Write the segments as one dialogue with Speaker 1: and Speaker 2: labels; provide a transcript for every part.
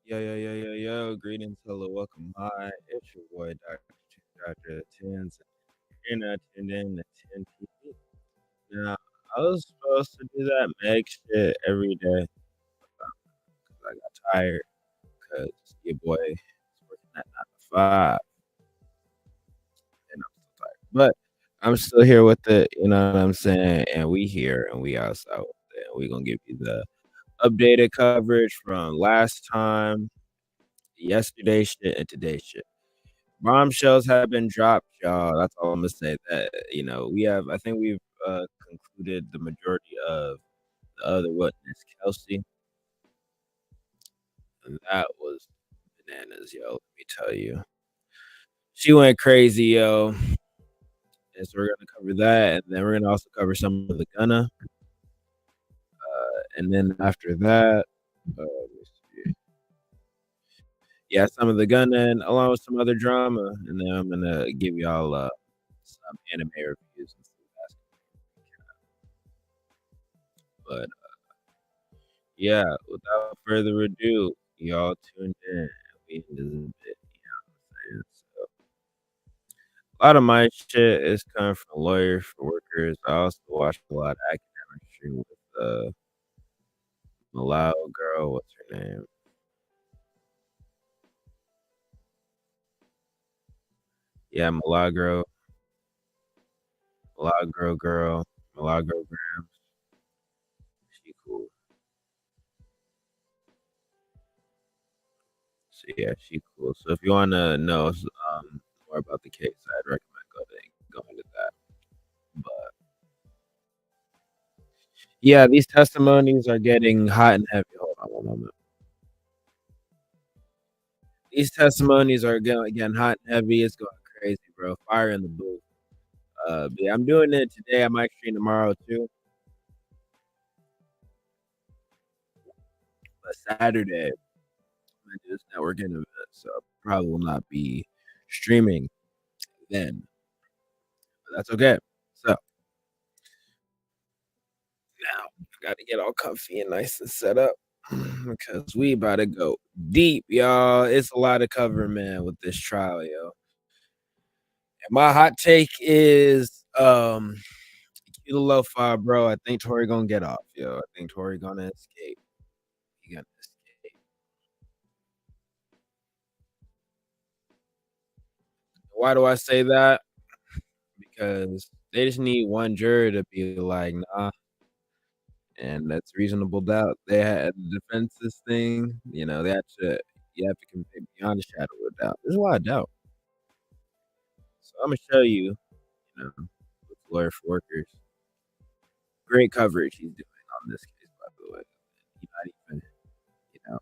Speaker 1: Yo. Greetings, hello, welcome. Hi, it's your boy, Dr. Tens. You're not tuned in to 10 TV. Now, I was supposed to do that Meg shit every day because I got tired because your boy is working at 9 to 5 and I'm still tired. But I'm still here with it, you know what I'm saying? And we here and we outside with it. We're going to give you the updated coverage from last time, yesterday's shit, and today's shit. Bombshells have been dropped, y'all. That's all I'm gonna say. That I think we've concluded the majority of the other witness, Kelsey, and that was bananas, yo. Let me tell you, she went crazy, yo. And so we're gonna cover that, and then we're gonna also cover some of the Gunna, and then after that, let me see. Yeah, some of the Gunna, and along with some other drama, and then I'm gonna give y'all some anime reviews and some basketball. But yeah, without further ado, y'all tuned in. We in this bit, you know what I'm saying? So a lot of my shit is coming from Lawyers for Workers. I also watch a lot of academic stream with Malao girl. What's her name? Yeah, Milagro. Milagro Grams. She cool. So yeah, she cool. So if you wanna know more about the case, I'd recommend going to that. But yeah, these testimonies are getting hot and heavy. Hold on one moment. These testimonies are getting hot and heavy. It's going crazy, bro. Fire in the booth. But yeah, I'm doing it today. I might stream tomorrow too. But Saturday, I'm gonna do this networking event, so I probably will not be streaming then. But that's okay. So now I got to get all comfy and nice and set up because we about to go deep, y'all. It's a lot of cover, man, with this trial, yo. And my hot take is Kilo Lo-Fi, bro. I think Tori gonna get off, yo. I think Tori gonna escape. He gonna escape. Why do I say that? Because they just need one juror to be like, nah, and that's reasonable doubt. They had the defense's thing, they have to you have to convict beyond a shadow of a doubt. There's a lot of doubt. So I'm gonna show you, with Lawyer for Workers. Great coverage he's doing on this case, by the way. He's not even, you know,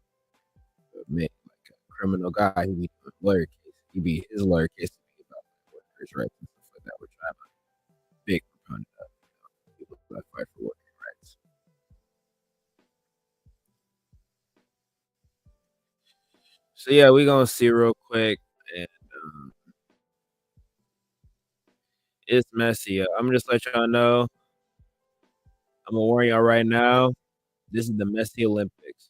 Speaker 1: like a criminal guy who be doing lawyer case. He be his lawyer case to be about workers' rights and stuff like that, which I'm a big proponent of. People that fight for workers' rights. So yeah, we gonna see real quick, and it's messy. I'm just let y'all know. I'm gonna warn y'all right now. This is the messy Olympics.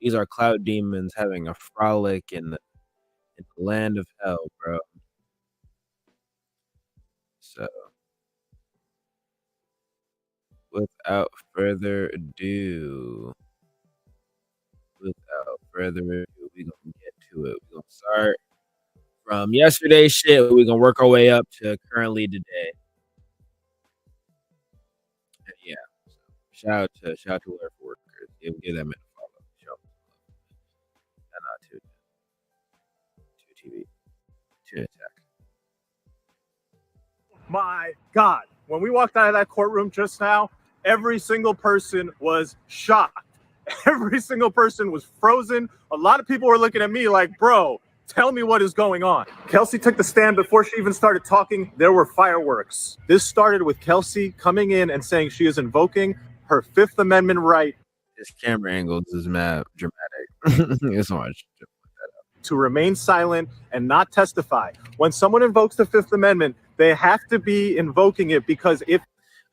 Speaker 1: These are cloud demons having a frolic in the land of hell, bro. So without further ado, we gonna get to it. We gonna start from yesterday's shit. We gonna work our way up to currently today. And yeah, shout out to Lawyer for Workers. Give them a follow. Show and not to TV to attack.
Speaker 2: My God, when we walked out of that courtroom just now, every single person was shocked. Every single person was frozen. A lot of people were looking at me like, bro, tell me what is going on. Kelsey took the stand. Before she even started talking, there were fireworks. This started with Kelsey coming in and saying she is invoking her Fifth Amendment right.
Speaker 1: This camera angles is mad dramatic. It's so much.
Speaker 2: To remain silent and not testify. When someone invokes the Fifth Amendment, they have to be invoking it because if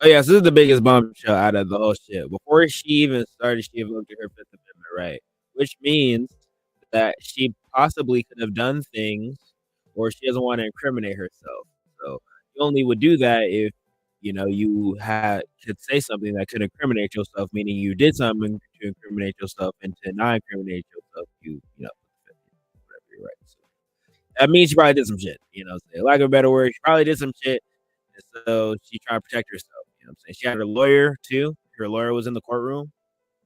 Speaker 1: Oh yeah, so this is the biggest bombshell out of the whole shit. Before she even started, she invoked her Fifth Amendment right, which means that she possibly could have done things, or she doesn't want to incriminate herself. So you only would do that if you could say something that could incriminate yourself, meaning you did something to incriminate yourself, and to not incriminate yourself, whatever you're right. So that means she probably did some shit. Lack of a better word, she probably did some shit, and so she trying to protect herself. You know what I'm saying? She had her lawyer too. Her lawyer was in the courtroom.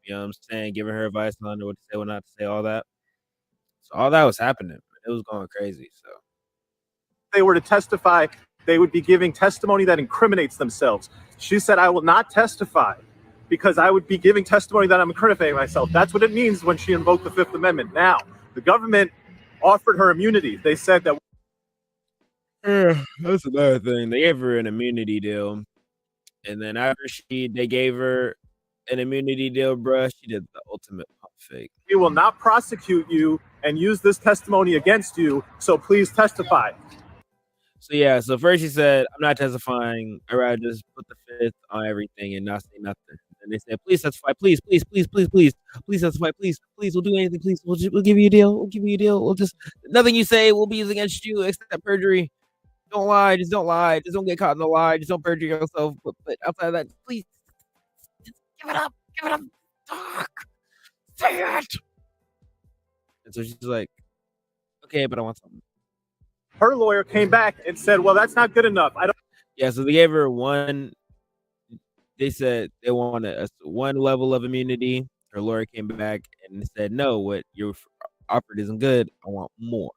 Speaker 1: You know what I'm saying? Giving her advice on what to say, what not to say, all that. So all that was happening. It was going crazy. So
Speaker 2: they were to testify, they would be giving testimony that incriminates themselves. She said, I will not testify because I would be giving testimony that I'm incriminating myself. That's what it means when she invoked the Fifth Amendment. Now, the government offered her immunity. They said that.
Speaker 1: That's another thing. They gave her an immunity deal. And then after they gave her an immunity deal, bruh, she did the ultimate pump fake.
Speaker 2: We will not prosecute you and use this testimony against you, so please testify.
Speaker 1: So yeah, so first she said, I'm not testifying. I'd rather just put the Fifth on everything and not say nothing. And they said, please testify, please, please, please, please, please, please testify, please, please, we'll do anything, please, we'll give you a deal, we'll give you a deal, we'll just, nothing you say will be used against you except perjury. Don't lie, just don't lie, just don't get caught in the lie, just don't perjure yourself, but outside of that, please, just give it up, talk, say it. And so she's like, okay, but I want something.
Speaker 2: Her lawyer came back and said, well, that's not good enough.
Speaker 1: Yeah, so they gave her they said they wanted one level of immunity. Her lawyer came back and said, no, what you offered isn't good. I want more.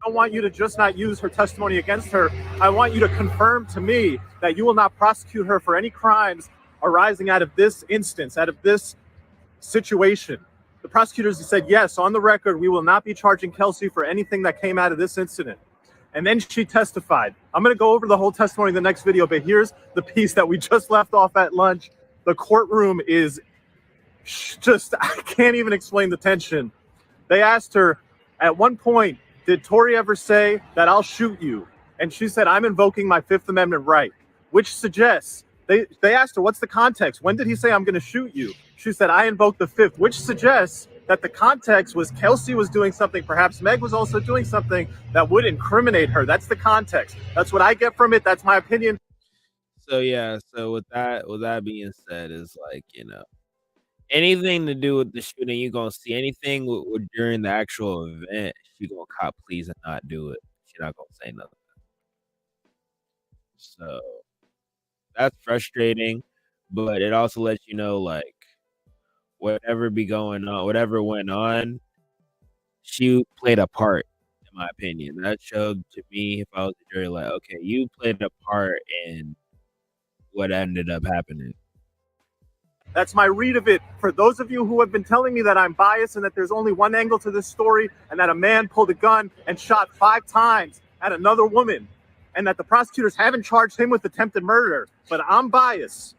Speaker 2: I don't want you to just not use her testimony against her. I want you to confirm to me that you will not prosecute her for any crimes arising out of this instance, out of this situation. The prosecutors said, yes, on the record, we will not be charging Kelsey for anything that came out of this incident. And then she testified. I'm going to go over the whole testimony in the next video, but here's the piece that we just left off at lunch. The courtroom is just, I can't even explain the tension. They asked her, at one point, did Tory ever say that I'll shoot you? And she said, I'm invoking my Fifth Amendment right, which suggests, they asked her, what's the context? When did he say I'm going to shoot you? She said, I invoked the Fifth, which suggests that the context was Kelsey was doing something, perhaps Meg was also doing something that would incriminate her. That's the context. That's what I get from it. That's my opinion.
Speaker 1: So yeah, so with that being said, is like, anything to do with the shooting, you're gonna see anything with during the actual event, she's gonna cop please and not do it. She's not gonna say nothing. So that's frustrating, but it also lets you know, like, whatever went on, she played a part, in my opinion. That showed to me, if I was a jury, like, okay, you played a part in what ended up happening.
Speaker 2: That's my read of it. For those of you who have been telling me that I'm biased and that there's only one angle to this story and that a man pulled a gun and shot 5 times at another woman and that the prosecutors haven't charged him with attempted murder, but I'm biased.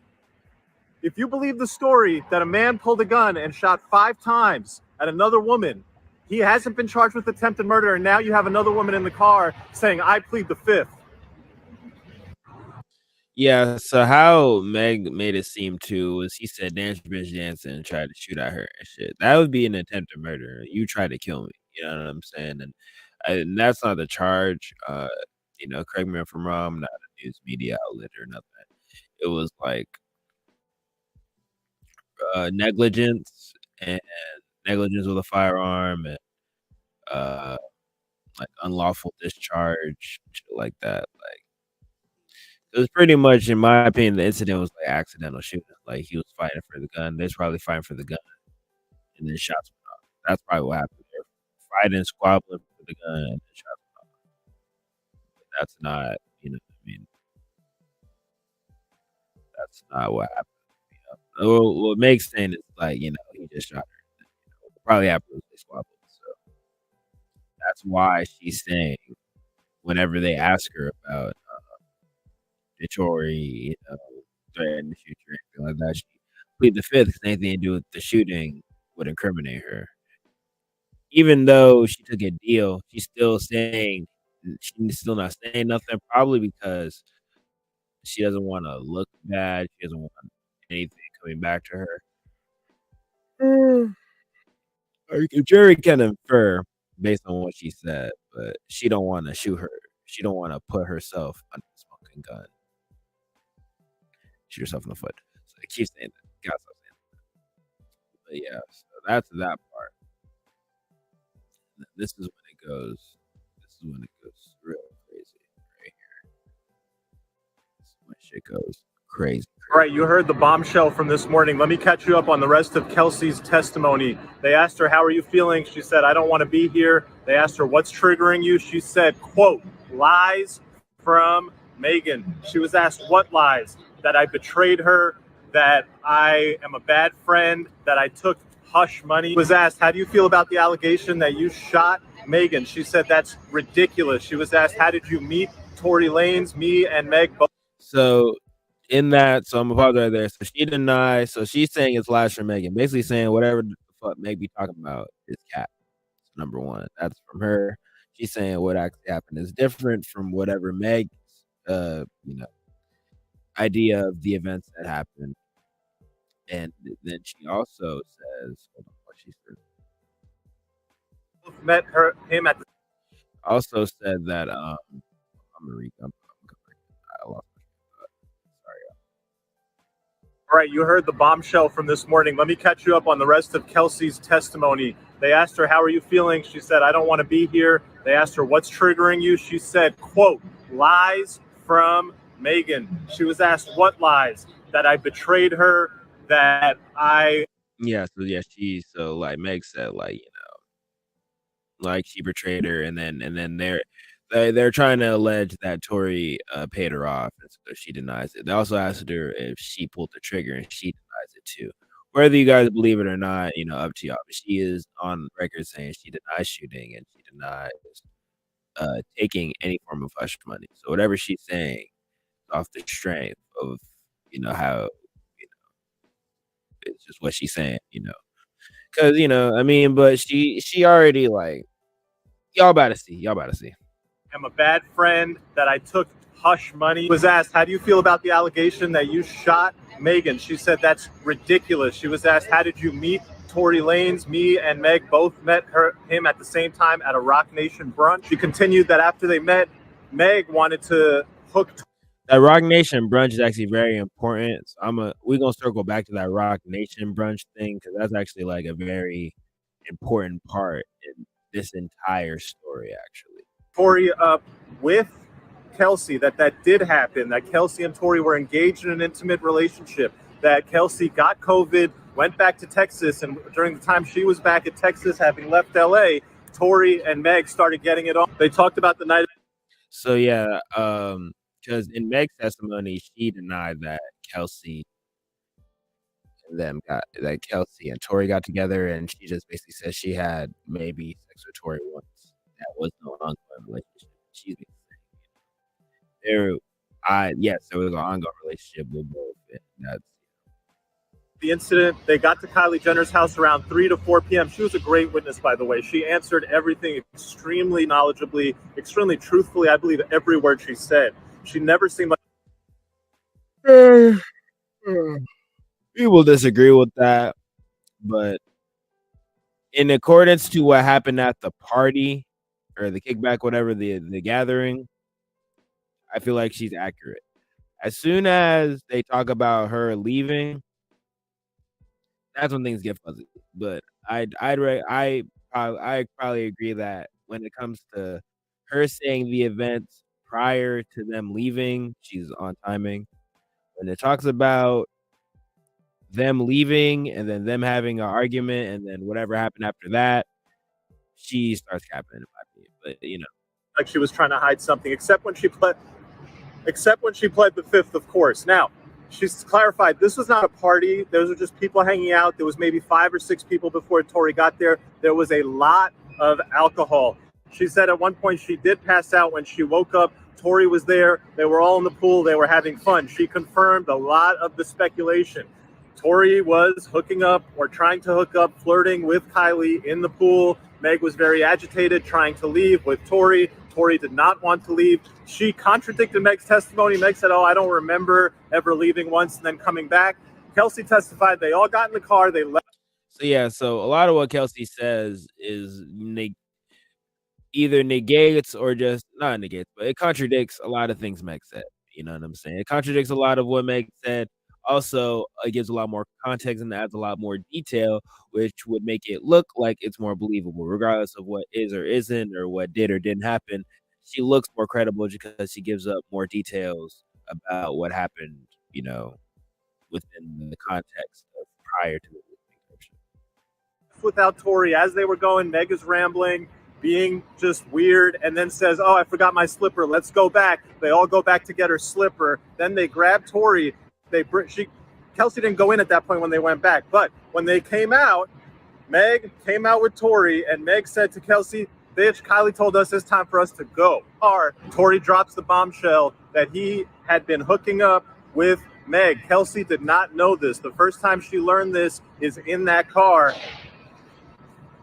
Speaker 2: If you believe the story that a man pulled a gun and shot 5 times at another woman, he hasn't been charged with attempted murder, and now you have another woman in the car saying, I plead the Fifth.
Speaker 1: Yeah, so how Meg made it seem too was he said Dance Bitch Dancing tried to shoot at her and shit. That would be an attempted murder. You tried to kill me. You know what I'm saying? And that's not the charge. Correct me if I'm wrong, I'm not a news media outlet or nothing. It was like negligence with a firearm and like unlawful discharge, shit like that. Like, it was pretty much, in my opinion, the incident was like accidental shooting. Like, he was fighting for the gun. They was probably fighting for the gun, and then shots went off. That's probably what happened. They're fighting, squabbling for the gun, and then shots went off. But that's not, that's not what happened. What makes sense is like, he just shot her. Probably happened they squabbled. So that's why she's saying, whenever they ask her about Tory, threatening to shoot or anything like that, she plead the Fifth because anything to do with the shooting would incriminate her. Even though she took a deal, she's still not saying nothing, probably because she doesn't want to look bad. She doesn't want anything coming back to her. The jury can infer based on what she said, but she don't want to shoot her. She don't want to put herself under the smoking gun. Shoot herself in the foot. So I keep saying that. Gotta stop saying that. But yeah, so that's that part. This is when it goes. This is when it goes real crazy right here. This is when shit goes crazy.
Speaker 2: All right, you heard the bombshell from this morning. Let me catch you up on the rest of Kelsey's testimony. They asked her, how are you feeling? She said, I don't want to be here. They asked her, what's triggering you? She said, quote, lies from Megan. She was asked, what lies? That I betrayed her, that I am a bad friend, that I took hush money. She was asked, how do you feel about the allegation that you shot Megan? She said, that's ridiculous. She was asked, how did you meet Tory Lanez? Me and Meg both.
Speaker 1: So in that, so I'm gonna pause right there. So she denies. So she's saying it's lies from Megan, basically saying whatever the fuck Meg be talking about is cap. Number one, that's from her. She's saying what actually happened is different from whatever Meg's, idea of the events that happened. And then she also says, hold on, what she said.
Speaker 2: Met him at the.
Speaker 1: Also said that I'm gonna read. I lost.
Speaker 2: All right, you heard the bombshell from this morning. Let me catch you up on the rest of Kelsey's testimony. They asked her, how are you feeling? She said, I don't want to be here. They asked her, what's triggering you? She said, quote, lies from Megan. She was asked, what lies? That I betrayed her, that I.
Speaker 1: Yeah, so like Meg said, like, like she betrayed her, and then they're trying to allege that Tory paid her off, and so she denies it. They also asked her if she pulled the trigger, and she denies it too. Whether you guys believe it or not, up to y'all. But she is on record saying she denies shooting, and she denies taking any form of hush money. So whatever she's saying, off the strength of how it's just what she's saying, because but she already like y'all about to see.
Speaker 2: I'm a bad friend, that I took hush money. Was asked, how do you feel about the allegation that you shot Megan? She said, that's ridiculous. She was asked, how did you meet Tory Lanez? Me and Meg both met him at the same time at a Rock Nation brunch. She continued that after they met, Meg wanted to hook.
Speaker 1: That Rock Nation brunch is actually very important. So we're gonna circle back to that Rock Nation brunch thing, because that's actually like a very important part in this entire story, actually.
Speaker 2: Tory up with Kelsey, that did happen, that Kelsey and Tory were engaged in an intimate relationship, that Kelsey got COVID, went back to Texas, and during the time she was back at Texas, having left LA, Tory and Meg started getting it on. They talked about the night.
Speaker 1: So yeah, because in Meg's testimony, she denied that Kelsey and Tory got together, and she just basically said she had maybe sex with Tory once. That was no ongoing relationship. She's saying, there was an ongoing relationship with both. That's
Speaker 2: the incident. They got to Kylie Jenner's house around 3 to 4 p.m. She was a great witness, by the way. She answered everything extremely knowledgeably, extremely truthfully. I believe every word she said. She never seemed like.
Speaker 1: People disagree with that, but in accordance to what happened at the party or the kickback, whatever the gathering, I feel like she's accurate. As soon as they talk about her leaving, that's when things get fuzzy. But I probably agree that when it comes to her saying the events prior to them leaving, she's on timing. When it talks about them leaving and then them having an argument and then whatever happened after that, she starts capping, in my opinion. But
Speaker 2: like she was trying to hide something, except when she pled the fifth, of course. Now, she's clarified this was not a party. Those were just people hanging out. There was maybe 5 or 6 people before Tory got there. There was a lot of alcohol. She said at one point she did pass out. When she woke up, Tory was there. They were all in the pool. They were having fun. She confirmed a lot of the speculation. Tory was hooking up or trying to hook up, flirting with Kylie in the pool. Meg was very agitated, trying to leave with Tory. Tory did not want to leave. She contradicted Meg's testimony. Meg said, I don't remember ever leaving once and then coming back. Kelsey testified they all got in the car. They left.
Speaker 1: So a lot of what Kelsey says is either negates or just not negates, but it contradicts a lot of things Meg said. You know what I'm saying? It contradicts a lot of what Meg said. Also, it gives a lot more context and adds a lot more detail, which would make it look like it's more believable, regardless of what is or isn't, or what did or didn't happen. She looks more credible because she gives up more details about what happened, you know, within the context of prior to the encryption.
Speaker 2: Without Tori, as they were going, Meg is rambling, being just weird, and then says, "Oh, I forgot my slipper. Let's go back." They all go back to get her slipper. Then they grab Tori. Kelsey didn't go in at that point when they went back, but when they came out, Meg came out with Tori, and Meg said to Kelsey, "Bitch, Kylie told us it's time for us to go." Tori drops the bombshell that he had been hooking up with Meg. Kelsey did not know this. The first time she learned this is in that car.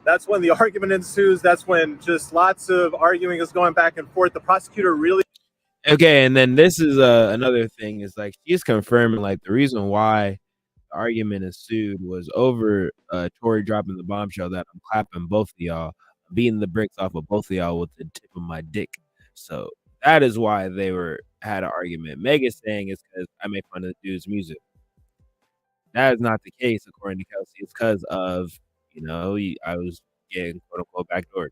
Speaker 2: That's when the argument ensues. That's when just lots of arguing is going back and forth. The prosecutor really...
Speaker 1: Okay, and then this is another thing is like she's confirming like the reason why the argument ensued was over Tori dropping the bombshell that I'm clapping both of y'all, beating the bricks off of both of y'all with the tip of my dick. So that is why they had an argument. Meg is saying it's because I made fun of the dude's music. That is not the case according to Kelsey. It's because of, you know, I was getting quote unquote backdoored.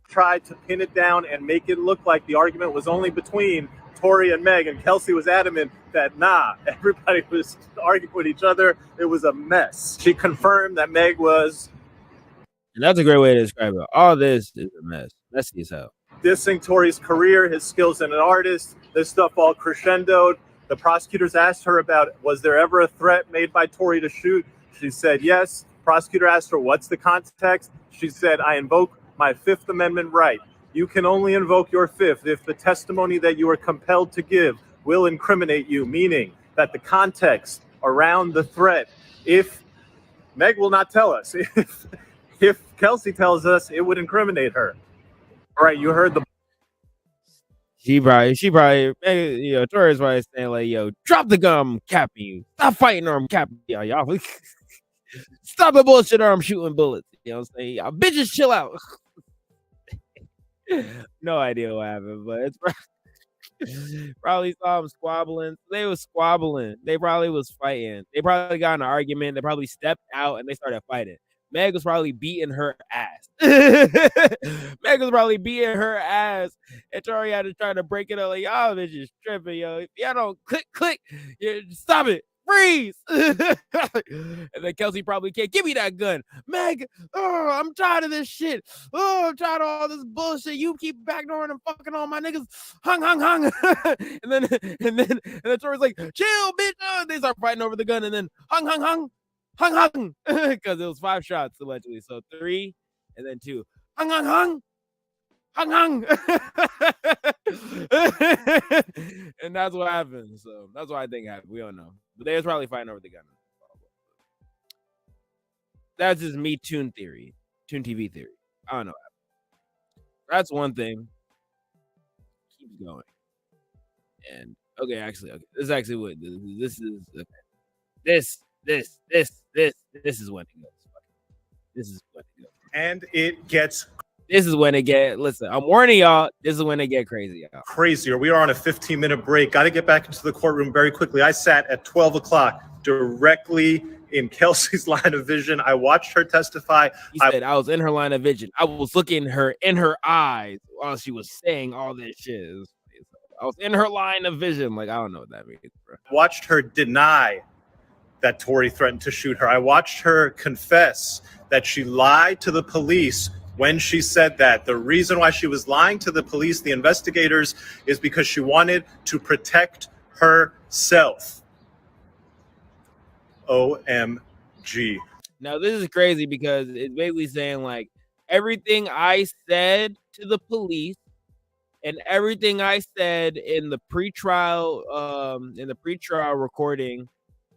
Speaker 2: Tried to pin it down and make it look like the argument was only between Tori and Meg, and Kelsey was adamant that nah, everybody was arguing with each other. It was a mess. She confirmed that Meg was...
Speaker 1: And that's a great way to describe it. All this is a mess. Messy as hell.
Speaker 2: Dissing Tori's career, his skills as an artist. This stuff all crescendoed. The prosecutors asked her about, was there ever a threat made by Tori to shoot? She said yes. Prosecutor asked her, what's the context? She said, I invoke my Fifth Amendment right. You can only invoke your fifth if the testimony that you are compelled to give will incriminate you, meaning that the context around the threat, if Meg will not tell us, if Kelsey tells us, it would incriminate her. All right, you heard the...
Speaker 1: She probably, you know, Tori's probably saying like, yo, drop the gun, Cappy. Stop fighting or I'm Cappy. Y'all. Stop the bullshit or I'm shooting bullets. You know what I'm saying? Y'all bitches chill out. No idea what happened, but it's probably saw them squabbling. They was squabbling. They probably was fighting. They probably got in an argument. They probably stepped out and they started fighting. Meg was probably beating her ass. Meg was probably beating her ass. And Tori had to try to break it up like, y'all bitches tripping, yo. If y'all don't click, stop it. Freeze! And then Kelsey probably can't give me that gun. Meg, oh, I'm tired of this shit. Oh, I'm tired of all this bullshit. You keep backdooring and fucking all my niggas. Hung. and then Tori's like, chill, bitch. They start fighting over the gun and then hung. Because it was 5 shots allegedly. So 3 and then 2. Hung. And that's what happened. So that's what I think happened. We don't know. But they was probably fighting over the gun. That's just me, Toon TV theory. I don't know. That's one thing. Keeps going. And okay. This is actually what this is. Okay. This is when it goes. This is when it goes.
Speaker 2: And it gets...
Speaker 1: This is when it get... Listen, I'm warning y'all. This is when it get crazy, y'all.
Speaker 2: Crazier. We are on a 15-minute break. Got to get back into the courtroom very quickly. I sat at 12 o'clock directly in Kelsey's line of vision. I watched her testify.
Speaker 1: He said I was in her line of vision. I was looking her in her eyes while she was saying all this shit. I was in her line of vision. Like, I don't know what that means, bro.
Speaker 2: Watched her deny that Tori threatened to shoot her. I watched her confess that she lied to the police when she said that. The reason why she was lying to the police, the investigators, is because she wanted to protect herself. OMG.
Speaker 1: Now, this is crazy because it's basically saying, like, everything I said to the police and everything I said in the pretrial recording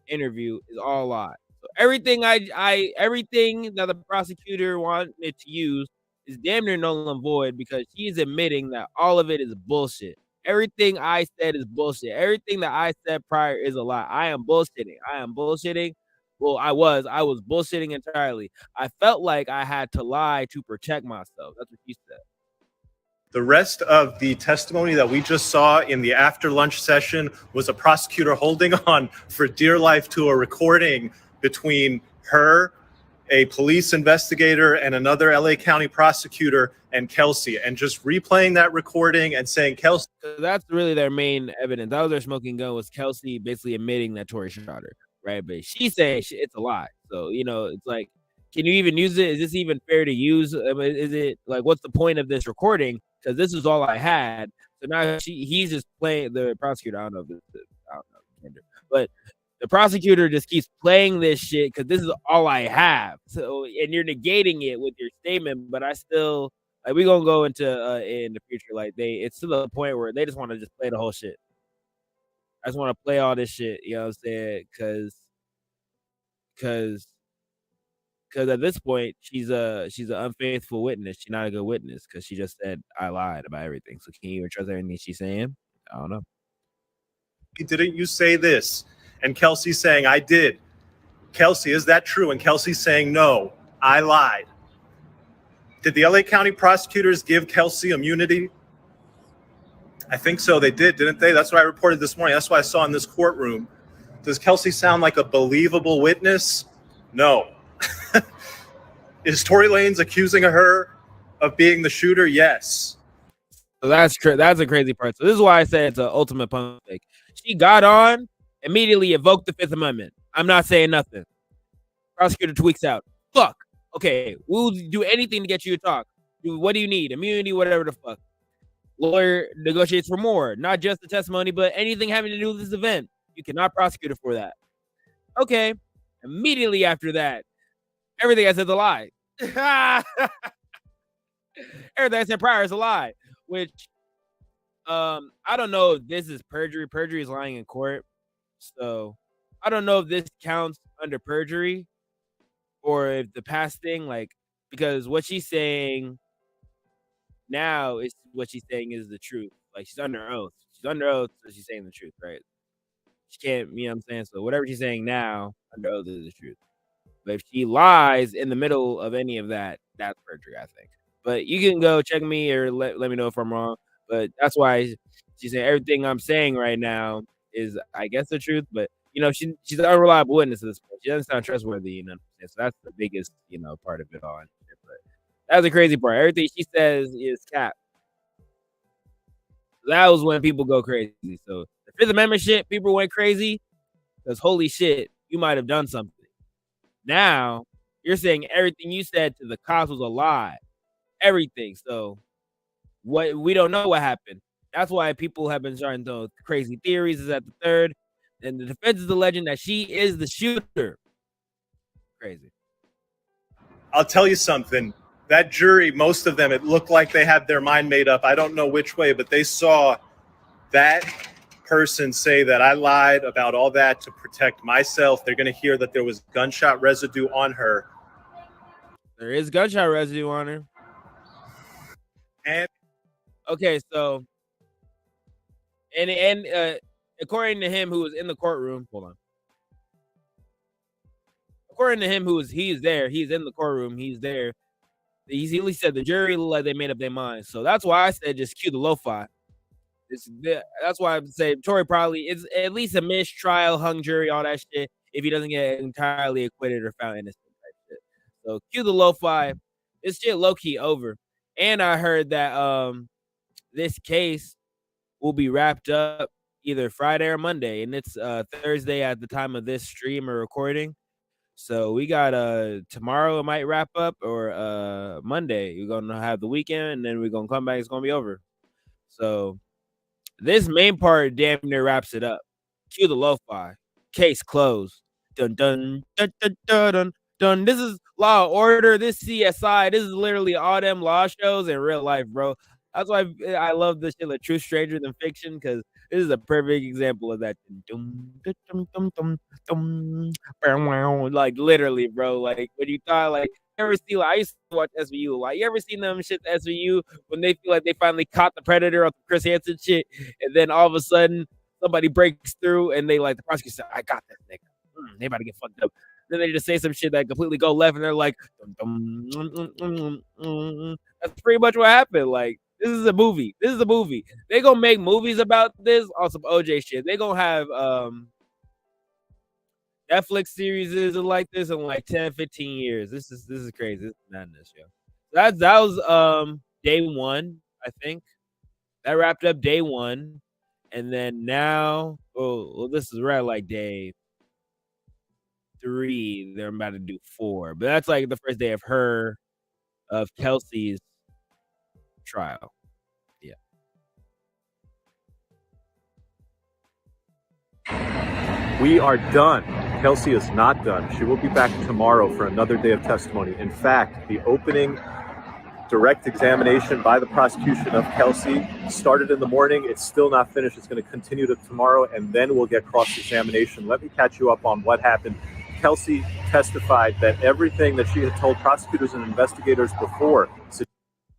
Speaker 1: interview is all a lie. So everything everything that the prosecutor wanted to use is damn near null and void because she's admitting that all of it is bullshit. Everything I said is bullshit. Everything that I said prior is a lie. I am bullshitting. Well, I was bullshitting entirely. I felt like I had to lie to protect myself. That's what she said.
Speaker 2: The rest of the testimony that we just saw in the after lunch session was a prosecutor holding on for dear life to a recording between her, a police investigator, and another LA County prosecutor, and Kelsey, and just replaying that recording and saying, Kelsey.
Speaker 3: That's really their main evidence. That was their smoking gun, was Kelsey basically admitting that Tory shot her, right? But she's saying it's a lie. So, it's like, can you even use it? Is this even fair to use? I mean, is it like, what's the point of this recording? Because this is all I had. So now he's just playing the prosecutor. I don't know but the prosecutor just keeps playing this shit because this is all I have. So, and you're negating it with your statement, but I still like we're gonna go into in the future. Like it's to the point where they just want to just play the whole shit. I just want to play all this shit, you know what I'm saying? Because at this point she's an unfaithful witness. She's not a good witness because she just said I lied about everything. So can you even trust everything she's saying? I don't know.
Speaker 2: Didn't you say this? And Kelsey saying I did. Kelsey, is that true? And Kelsey saying no, I lied. Did the LA County prosecutors give Kelsey immunity? I think so. They did, didn't they? That's what I reported this morning. That's what I saw in this courtroom. Does Kelsey sound like a believable witness? No. Is Tory Lanez accusing her of being the shooter? Yes.
Speaker 3: So that's a crazy part. So this is why I say it's an ultimate pump fake. She got on, immediately evoked the Fifth Amendment. I'm not saying nothing. Prosecutor tweaks out. Fuck. Okay, we'll do anything to get you to talk. What do you need? Immunity, whatever the fuck. Lawyer negotiates for more, not just the testimony, but anything having to do with this event. You cannot prosecute her for that. Okay. Immediately after that, everything I said is a lie. Everything I said prior is a lie, which I don't know if this is perjury. Perjury is lying in court. So I don't know if this counts under perjury or if the past thing, like, because what she's saying now is what she's saying is the truth. Like, she's under oath. She's under oath, so she's saying the truth, right? She can't, you know what I'm saying? So whatever she's saying now, under oath is the truth. But if she lies in the middle of any of that, that's perjury, I think. But you can go check me or let me know if I'm wrong. But that's why she's saying everything I'm saying right now is, I guess, the truth. But, she's an unreliable witness at this point. She doesn't sound trustworthy, you know. So that's the biggest, part of it all. But that's the crazy part. Everything she says is cap. That was when people go crazy. So the Fifth Amendment shit, people went crazy because holy shit, you might have done something. Now you're saying everything you said to the cops was a lie. Everything. So we don't know what happened. That's why people have been starting those crazy theories. Is at the third, and the defense is alleging that she is the shooter. Crazy.
Speaker 2: I'll tell you something. That jury, most of them, it looked like they had their mind made up. I don't know which way, but they saw that person say that I lied about all that to protect myself. They're going to hear that there was gunshot residue on her.
Speaker 3: There is gunshot residue on her.
Speaker 2: And
Speaker 3: okay, so and according to him, who was in the courtroom, hold on. According to him, he's there, he's in the courtroom, he's there. He said the jury looked like they made up their minds. So that's why I said just cue the lo-fi. That's why I say Tory probably is at least a mistrial, hung jury, all that shit, if he doesn't get entirely acquitted or found innocent type shit. So cue the lo-fi. This shit low-key over. And I heard that this case will be wrapped up either Friday or Monday. And it's Thursday at the time of this stream or recording. So we got tomorrow it might wrap up, or Monday we're gonna have the weekend, and then we're gonna come back. It's gonna be over. So this main part damn near wraps it up. Cue the lo-fi. Case closed. Dun dun dun dun dun dun dun. This is Law and Order. This CSI. This is literally all them law shows in real life, bro. That's why I love this shit like True Stranger Than Fiction, because this is a perfect example of that. Like literally, bro. Like when you thought, like, you ever see, like, I used to watch SVU. Like, you ever seen them shit SVU when they feel like they finally caught the predator of the Chris Hansen shit, and then all of a sudden somebody breaks through and they, like, the prosecutor said, "I got that nigga." They about to get fucked up. Then they just say some shit that completely go left, and they're like, that's pretty much what happened. Like, This is a movie. This is a movie. They gonna make movies about this on some OJ shit. They gonna have Netflix series like this in like 10, 15 years. This is crazy. This is madness, yo. That was day one, I think. That wrapped up day one. And then now, well, this is right like day 3. They're about to do 4. But that's like the first day of Kelsey's trial. Yeah.
Speaker 2: We are done. Kelsey is not done. She will be back tomorrow for another day of testimony. In fact, the opening direct examination by the prosecution of Kelsey started in the morning. It's still not finished. It's going to continue to tomorrow, and then we'll get cross-examination. Let me catch you up on what happened. Kelsey testified that everything that she had told prosecutors and investigators before,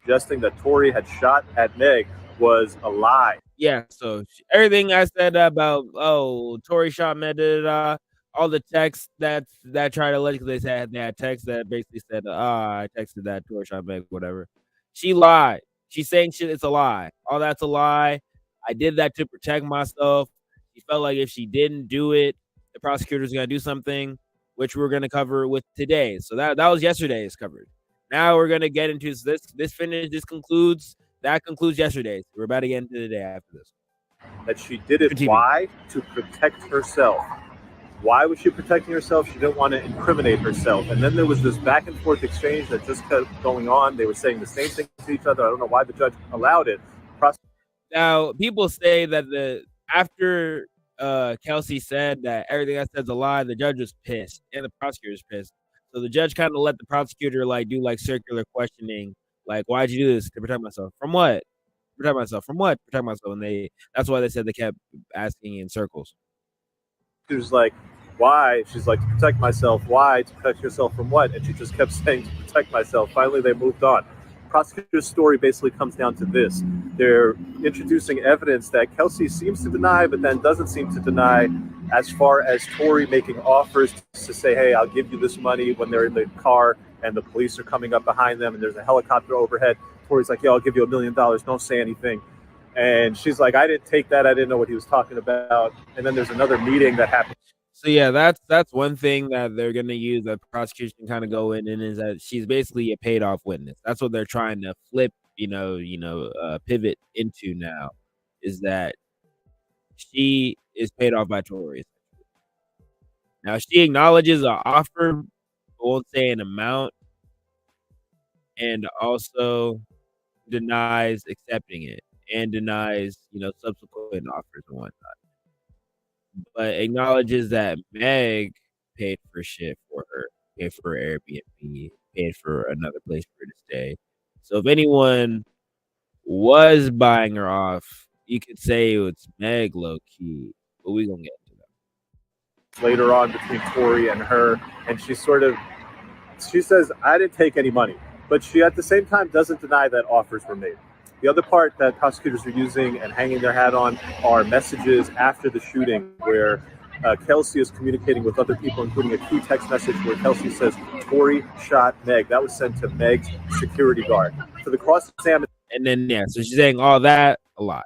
Speaker 2: suggesting that Tory had shot at Meg, was a lie.
Speaker 3: Yeah, so everything I said about Tory shot Meg, all the texts that tried to allegedly say they had texts that basically said, I texted that Tory shot Meg, whatever. She lied. She's saying shit. It's a lie. All that's a lie. I did that to protect myself. She felt like if she didn't do it, the prosecutor's gonna do something, which we're gonna cover with today. So that was yesterday's coverage. Now we're gonna get into this. This concludes. That concludes yesterday's. We're about to get into the day after this.
Speaker 2: That she did it. Why? To protect herself. Why was she protecting herself? She didn't want to incriminate herself. And then there was this back and forth exchange that just kept going on. They were saying the same thing to each other. I don't know why the judge allowed it.
Speaker 3: Now, people say that after Kelsey said that everything I said is a lie, the judge was pissed and the prosecutor was pissed. So the judge kind of let the prosecutor do circular questioning. Like, why'd you do this? To protect myself. From what? Protect myself. From what? Protect myself. And that's why they said they kept asking in circles.
Speaker 2: She was like, why? She's like, to protect myself. Why? To protect yourself from what? And she just kept saying, to protect myself. Finally, they moved on. Prosecutor's story basically comes down to this. They're introducing evidence that Kelsey seems to deny, but then doesn't seem to deny, as far as Tory making offers to say, hey, I'll give you this money when they're in the car and the police are coming up behind them and there's a helicopter overhead. Tory's like, yo, I'll give you $1 million. Don't say anything. And she's like, I didn't take that. I didn't know what he was talking about. And then there's another meeting that happened.
Speaker 3: So yeah, that's one thing that they're gonna use that prosecution kind of go in, and is that she's basically a paid off witness. That's what they're trying to flip, pivot into now, is that she is paid off by Tory. Now she acknowledges an offer, but won't say an amount, and also denies accepting it and denies, subsequent offers and whatnot. But acknowledges that Meg paid for shit for her, paid for Airbnb, paid for another place for her to stay. So if anyone was buying her off, you could say it's Meg low key, but we're gonna get into that
Speaker 2: later on between Tory and her. And she says, I didn't take any money, but she at the same time doesn't deny that offers were made. The other part that prosecutors are using and hanging their hat on are messages after the shooting where Kelsey is communicating with other people, including a key text message where Kelsey says, Tory shot Meg. That was sent to Meg's security guard. For the cross-examination.
Speaker 3: And then, so she's saying all that a lot.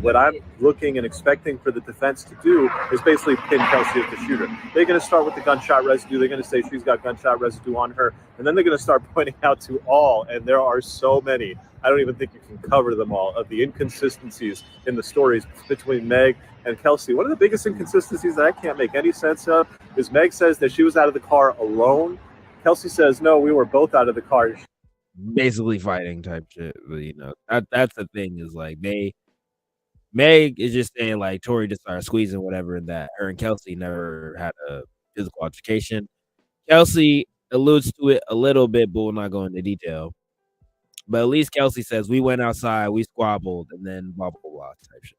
Speaker 2: What I'm looking and expecting for the defense to do is basically pin Kelsey as the shooter. They're going to start with the gunshot residue. They're going to say she's got gunshot residue on her. And then they're going to start pointing out to all, and there are so many, I don't even think you can cover them all, of the inconsistencies in the stories between Meg and Kelsey. One of the biggest inconsistencies that I can't make any sense of is Meg says that she was out of the car alone. Kelsey says, no, we were both out of the car.
Speaker 3: Basically fighting type shit. That's the thing, is like Meg is just saying like Tory just started squeezing whatever, and that her and Kelsey never had a physical altercation. Kelsey alludes to it a little bit, but we'll not go into detail. But at least Kelsey says we went outside, we squabbled, and then blah blah blah type shit.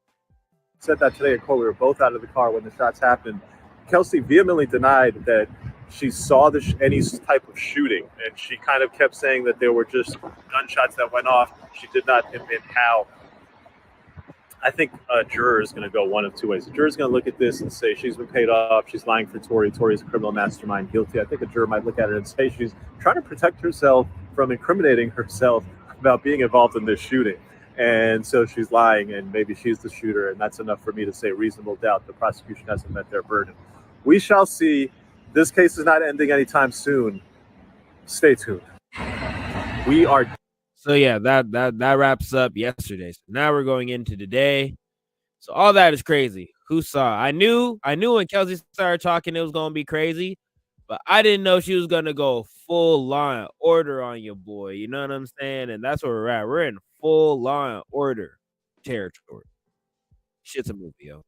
Speaker 2: Said that today at court. We were both out of the car when the shots happened. Kelsey vehemently denied that she saw any type of shooting, and she kind of kept saying that there were just gunshots that went off. She did not admit how. I think a juror is going to go one of two ways. A juror is going to look at this and say she's been paid off, she's lying for Tory, Tory's a criminal mastermind, guilty. I think a juror might look at it and say she's trying to protect herself from incriminating herself about being involved in this shooting. And so she's lying, and maybe she's the shooter, and that's enough for me to say reasonable doubt the prosecution hasn't met their burden. We shall see. This case is not ending anytime soon. Stay tuned. We are.
Speaker 3: So yeah, that wraps up yesterday. So now we're going into today. So all that is crazy. Who saw? I knew when Kelsey started talking, it was gonna be crazy, but I didn't know she was gonna go full Law and Order on your boy. You know what I'm saying? And that's where we're at. We're in full Law and Order territory. Shit's a movie, yo.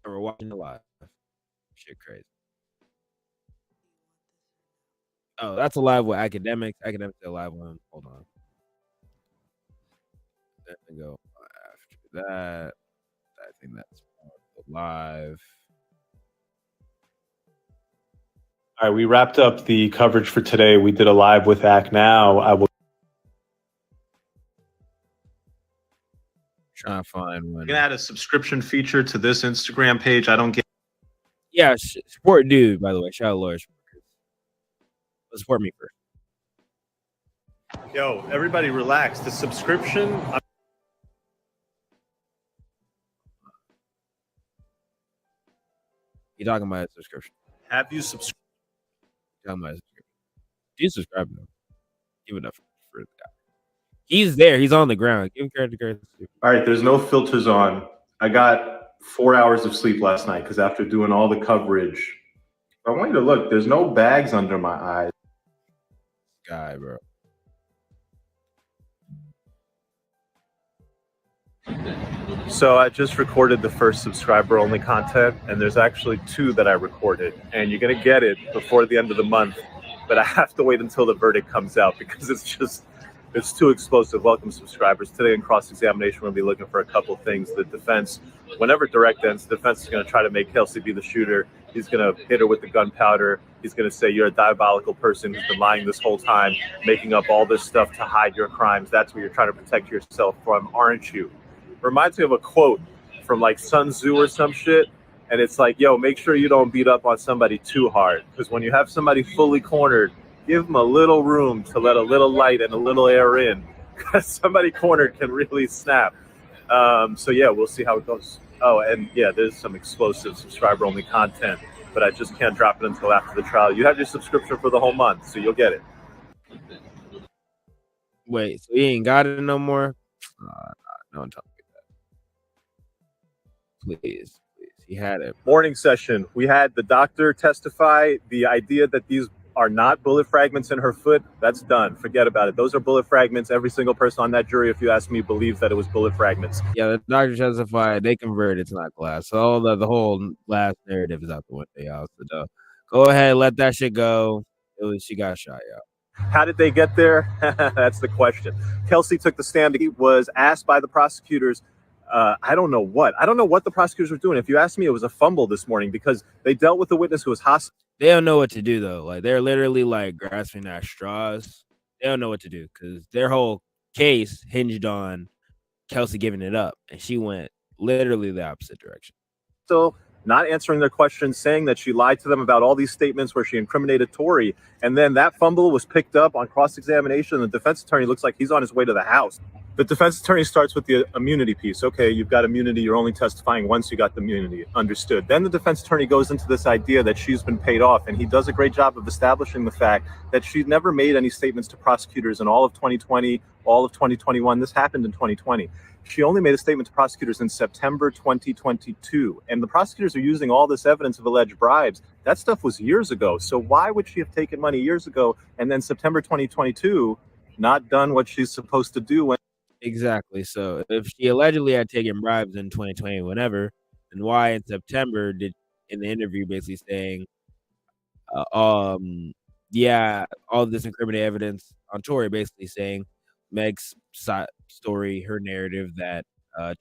Speaker 3: And we're watching it live. Shit crazy. Oh, that's a live with Academics. Academics are live one. Hold on. Then go after that. I think that's live.
Speaker 4: All right, we wrapped up the coverage for today. We did a live with Act Now. I will
Speaker 3: try to find one.
Speaker 4: I'm gonna add a subscription feature to this Instagram page. I don't get.
Speaker 3: Yeah, support dude. By the way, shout out Lawrence. Support me first.
Speaker 2: Yo, everybody, relax. The subscription.
Speaker 3: You talking about a subscription?
Speaker 2: Have you subscribed?
Speaker 3: Talking about a subscription? Do you subscribe to him? Give it up for the guy. He's there. He's on the ground. Give him credit.
Speaker 4: All right, there's no filters on. I got 4 hours of sleep last night because after doing all the coverage, I want you to look. There's no bags under my eyes.
Speaker 3: Guy, bro.
Speaker 2: So I just recorded the first subscriber-only content, and there's actually 2 that I recorded, and you're gonna get it before the end of the month. But I have to wait until the verdict comes out because it's too explosive. Welcome, subscribers. Today in cross-examination, we're going to be looking for a couple things. The defense, whenever direct ends, the defense is going to try to make Kelsey be the shooter. He's going to hit her with the gunpowder. He's going to say, you're a diabolical person who's been lying this whole time, making up all this stuff to hide your crimes. That's what you're trying to protect yourself from, aren't you? Reminds me of a quote from like Sun Tzu or some shit. And it's like, yo, make sure you don't beat up on somebody too hard. Because when you have somebody fully cornered, give them a little room to let a little light and a little air in. Because somebody cornered can really snap. So yeah, we'll see how it goes. Oh, and yeah, there's some explosive subscriber-only content, but I just can't drop it until after the trial. You have your subscription for the whole month, so you'll get it.
Speaker 3: Wait, so he ain't got it no more? Don't tell me that. Please. He had it.
Speaker 2: Morning session. We had the doctor testify. The idea that these are not bullet fragments in her foot, that's done. Forget about it. Those are bullet fragments. Every single person on that jury, if you ask me, believes that it was bullet fragments.
Speaker 3: Yeah, the doctor testified. They converted. It's not glass. So the whole glass narrative is out the window, y'all. So go ahead, let that shit go. She got shot, y'all.
Speaker 2: How did they get there? That's the question. Kelsey took the stand. He was asked by the prosecutors. I don't know what the prosecutors were doing. If you ask me, it was a fumble this morning because they dealt with the witness who was hostile.
Speaker 3: They don't know what to do though. Like they're literally like grasping at straws. They don't know what to do because their whole case hinged on Kelsey giving it up, and she went literally the opposite direction.
Speaker 2: So not answering their questions, saying that she lied to them about all these statements where she incriminated Tory, and then that fumble was picked up on cross-examination. The defense attorney looks like he's on his way to the house. The defense attorney starts with the immunity piece. Okay, you've got immunity. You're only testifying once you got the immunity. Understood. Then the defense attorney goes into this idea that she's been paid off, and he does a great job of establishing the fact that she never made any statements to prosecutors in all of 2020, all of 2021. This happened in 2020. She only made a statement to prosecutors in September 2022. And the prosecutors are using all this evidence of alleged bribes. That stuff was years ago. So why would she have taken money years ago and then September 2022 not done what she's supposed to do when...
Speaker 3: Exactly. So if she allegedly had taken bribes in 2020, whenever, then why in September did in the interview basically saying, yeah, all this incriminating evidence on Tory, basically saying Meg's story, her narrative that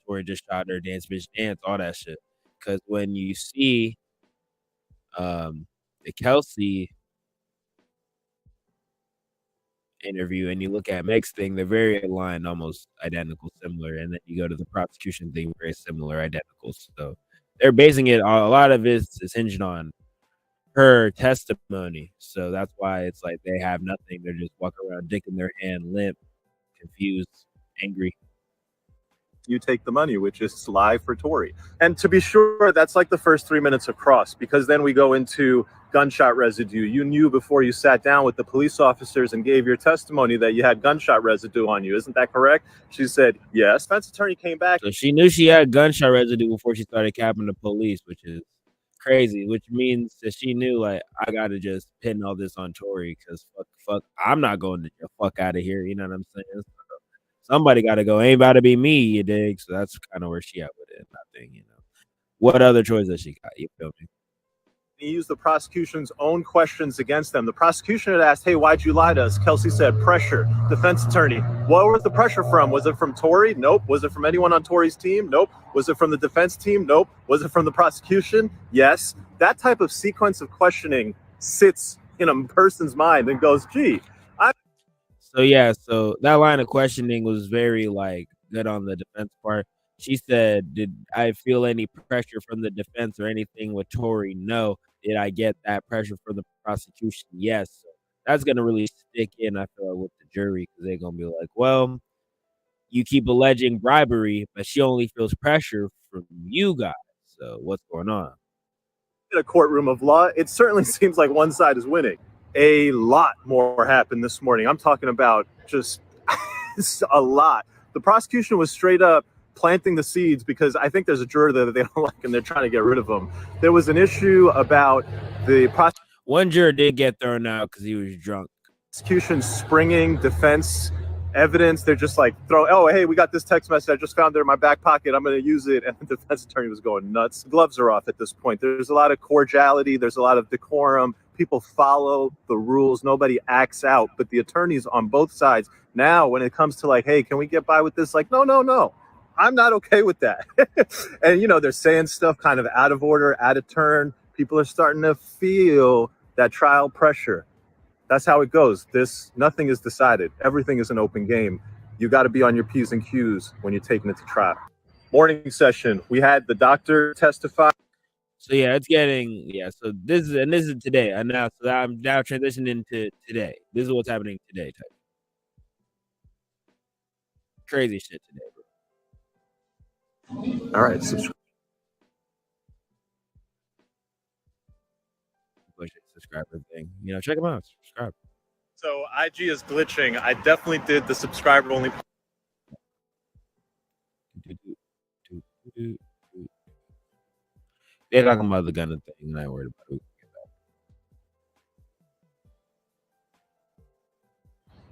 Speaker 3: Tory just shot her, dance bitch dance, all that shit. Because when you see the Kelsey interview and you look at Meg's thing, they're very aligned, almost identical, similar. And then you go to the prosecution thing, very similar, identical. So they're basing it, a lot of it is hinged on her testimony. So that's why it's like they have nothing. They're just walking around, dick in their hand, limp, confused, angry.
Speaker 2: You take the money, which is live for Tory. And to be sure, that's like the first 3 minutes across, because then we go into gunshot residue. You knew before you sat down with the police officers and gave your testimony that you had gunshot residue on you. Isn't that correct? She said, yes. Defense attorney came back.
Speaker 3: So she knew she had gunshot residue before she started capping the police, which is crazy, which means that she knew, like, I got to just pin all this on Tory because fuck, I'm not going to the fuck out of here. You know what I'm saying? Somebody got to go. Ain't about to be me, you dig? So that's kind of where she at with it. I think, what other choice does she got? You feel me?
Speaker 2: He used the prosecution's own questions against them. The prosecution had asked, hey, why'd you lie to us? Kelsey said, pressure. Defense attorney, what was the pressure from? Was it from Tory? Nope. Was it from anyone on Tory's team? Nope. Was it from the defense team? Nope. Was it from the prosecution? Yes. That type of sequence of questioning sits in a person's mind and goes, gee.
Speaker 3: So that line of questioning was very, like, good on the defense part. She said, did I feel any pressure from the defense or anything with Tory? No. Did I get that pressure from the prosecution? Yes. So that's going to really stick in, I feel like, with the jury, because they're going to be like, well, you keep alleging bribery, but she only feels pressure from you guys. So what's going on?
Speaker 2: In a courtroom of law, it certainly seems like one side is winning. A lot more happened this morning. I'm talking about just a lot. The prosecution was straight up planting the seeds because I think there's a juror there that they don't like and they're trying to get rid of him. There was an issue about the
Speaker 3: one juror did get thrown out because he was drunk.
Speaker 2: Prosecution springing defense evidence. They're just like, oh, hey, we got this text message. I just found it in my back pocket. I'm going to use it. And the defense attorney was going nuts. Gloves are off at this point. There's a lot of cordiality. There's a lot of decorum. People follow the rules. Nobody acts out. But the attorneys on both sides now, when it comes to like, hey, can we get by with this? Like, no. I'm not okay with that. And, they're saying stuff kind of out of order, out of turn. People are starting to feel that trial pressure. That's how it goes. Nothing is decided. Everything is an open game. You got to be on your P's and Q's when you're taking it to trial. Morning session. We had the doctor testify.
Speaker 3: So it's getting So this is today. I'm now transitioning to today. This is what's happening today. Type. Crazy shit today, bro.
Speaker 2: All right, subscribe.
Speaker 3: Subscriber thing. Check them out. Subscribe.
Speaker 2: So IG is glitching. I definitely did the subscriber only.
Speaker 3: They're talking about the gun thing, and I worried about it.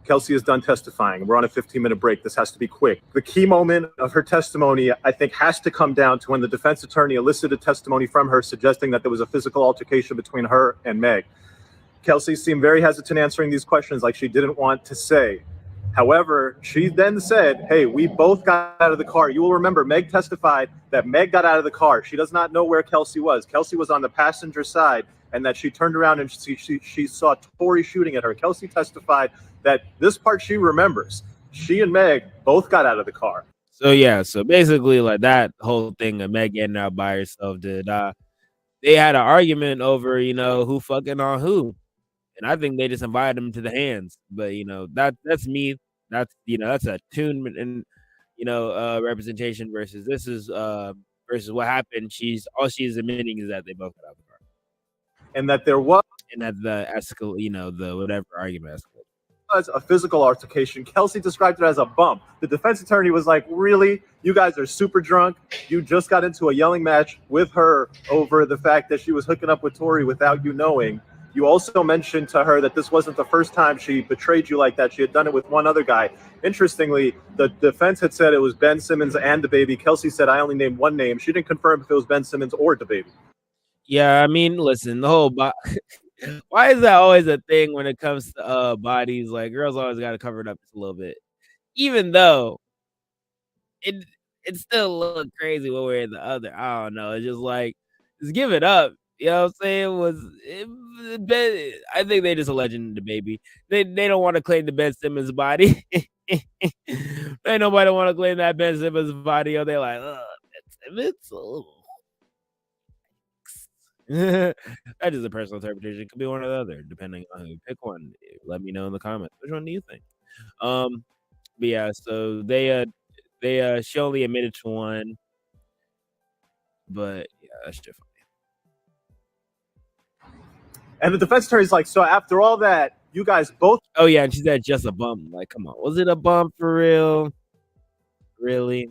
Speaker 2: Kelsey is done testifying. We're on a 15-minute break. This has to be quick. The key moment of her testimony, I think, has to come down to when the defense attorney elicited testimony from her suggesting that there was a physical altercation between her and Meg. Kelsey seemed very hesitant answering these questions, like she didn't want to say. However, she then said, hey, we both got out of the car. You will remember Meg testified that Meg got out of the car. She does not know where Kelsey was. Kelsey was on the passenger side, and that she turned around and she saw Tory shooting at her. Kelsey testified that this part she remembers. She and Meg both got out of the car.
Speaker 3: So basically, like, that whole thing of Meg getting out by herself, they had an argument over, who fucking on who. And I think they just invited him to the hands. But, that's me. That's, that's a attunement and, representation versus this is versus what happened. All she's admitting is that they both got out of the car.
Speaker 2: And that there was.
Speaker 3: And that the whatever argument escalated.
Speaker 2: Was a physical altercation. Kelsey described it as a bump. The defense attorney was like, really? You guys are super drunk. You just got into a yelling match with her over the fact that she was hooking up with Tory without you knowing. You also mentioned to her that this wasn't the first time she betrayed you like that. She had done it with one other guy. Interestingly, the defense had said it was Ben Simmons and DaBaby. Kelsey said, I only named one name. She didn't confirm if it was Ben Simmons or DaBaby.
Speaker 3: Yeah, I mean, listen, the whole why is that always a thing when it comes to bodies? Like, girls always got to cover it up just a little bit, even though it still look crazy one way or the other. I don't know. It's just like, just give it up. You know what I'm saying? I think they just alleging DaBaby. They don't want to claim the Ben Simmons body. Ain't nobody want to claim that Ben Simmons body. Or they're like, Ben Simmons. That is a personal interpretation. It could be one or the other, depending on who you pick one. Let me know in the comments. Which one do you think? But yeah, so she only admitted to one, but yeah, that's just funny.
Speaker 2: And the defense attorney's like, so after all that, you guys both.
Speaker 3: Oh yeah, and she said just a bump. Like, come on, was it a bump for real? Really?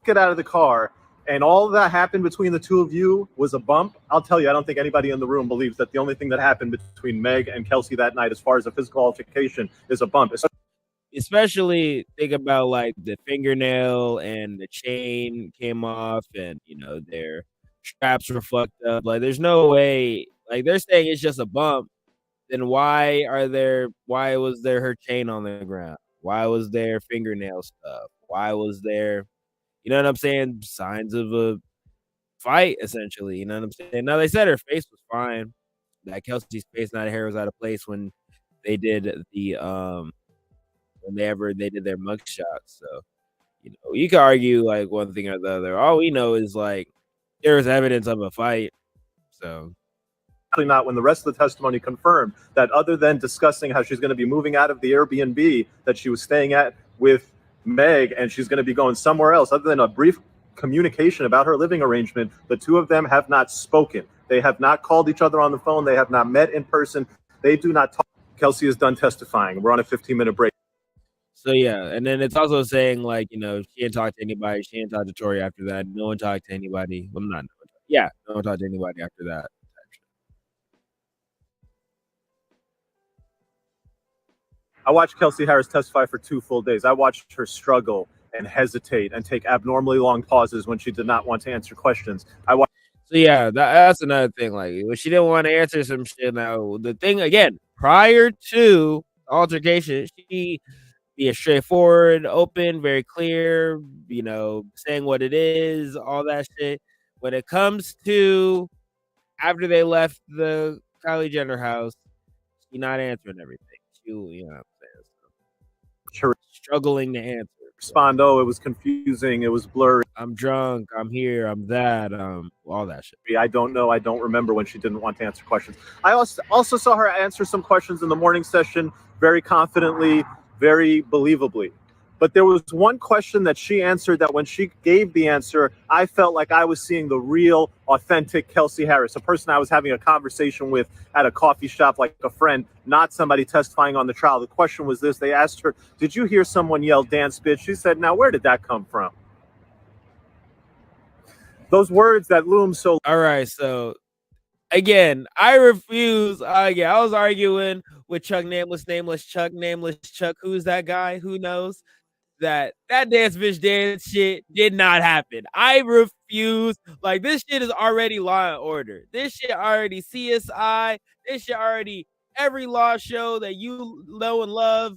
Speaker 2: Get out of the car, and all that happened between the two of you was a bump. I'll tell you, I don't think anybody in the room believes that the only thing that happened between Meg and Kelsey that night, as far as a physical altercation, is a bump.
Speaker 3: Especially think about like the fingernail and the chain came off, and their straps were fucked up. Like, there's no way. Like, they're saying it's just a bump. Then why was there her chain on the ground? Why was there fingernail stuff? Why was there, you know what I'm saying, signs of a fight, essentially? You know what I'm saying? Now, they said her face was fine. That Kelsey's face, not a hair, was out of place when they did the they did their mug shots. So, you could argue like one thing or the other. All we know is like there was evidence of a fight. So
Speaker 2: not when the rest of the testimony confirmed that, other than discussing how she's going to be moving out of the Airbnb that she was staying at with Meg, and she's going to be going somewhere else, other than a brief communication about her living arrangement, the two of them have not spoken. They have not called each other on the phone. They have not met in person. They do not talk. Kelsey is done testifying. We're on a 15-minute break.
Speaker 3: So yeah, and then it's also saying like, she didn't talk to anybody. She didn't talk to Tori after that. No one talked to anybody. Well, no one talked to anybody after that.
Speaker 2: I watched Kelsey Harris testify for 2 full days. I watched her struggle and hesitate and take abnormally long pauses when she did not want to answer questions.
Speaker 3: So yeah, that's another thing. Like, when she didn't want to answer some shit. Now, the thing again, prior to altercation, she be straightforward, open, very clear, saying what it is, all that shit. When it comes to after they left the Kylie Jenner house, she's not answering everything. She, you know what I'm saying? So, struggling to answer.
Speaker 2: Respond, oh, it was confusing, it was blurry.
Speaker 3: I'm drunk, I'm here, I'm that, all that shit.
Speaker 2: I don't know, I don't remember when she didn't want to answer questions. I also saw her answer some questions in the morning session very confidently, very believably. But there was one question that she answered that when she gave the answer, I felt like I was seeing the real, authentic Kelsey Harris, a person I was having a conversation with at a coffee shop, like a friend, not somebody testifying on the trial. The question was this. They asked her, did you hear someone yell, dance bitch? She said, now, where did that come from? Those words that loom so...
Speaker 3: All right, so... Again, I refuse. I was arguing with Chuck Nameless, Chuck. Who's that guy? Who knows? That dance bitch dance shit did not happen. I refuse. Like, this shit is already Law and Order. This shit already CSI. This shit already every law show that you know and love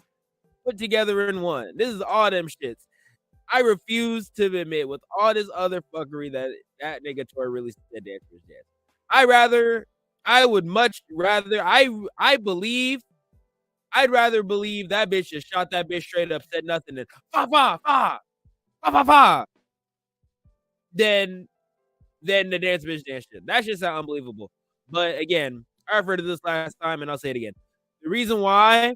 Speaker 3: put together in one. This is all them shits. I refuse to admit with all this other fuckery that nigga Tori really said dance bitch dance. I'd rather believe that bitch just shot that bitch straight up, said nothing, and than the dance bitch dance shit. That shit sound unbelievable. But again, I referred to this last time, and I'll say it again. The reason why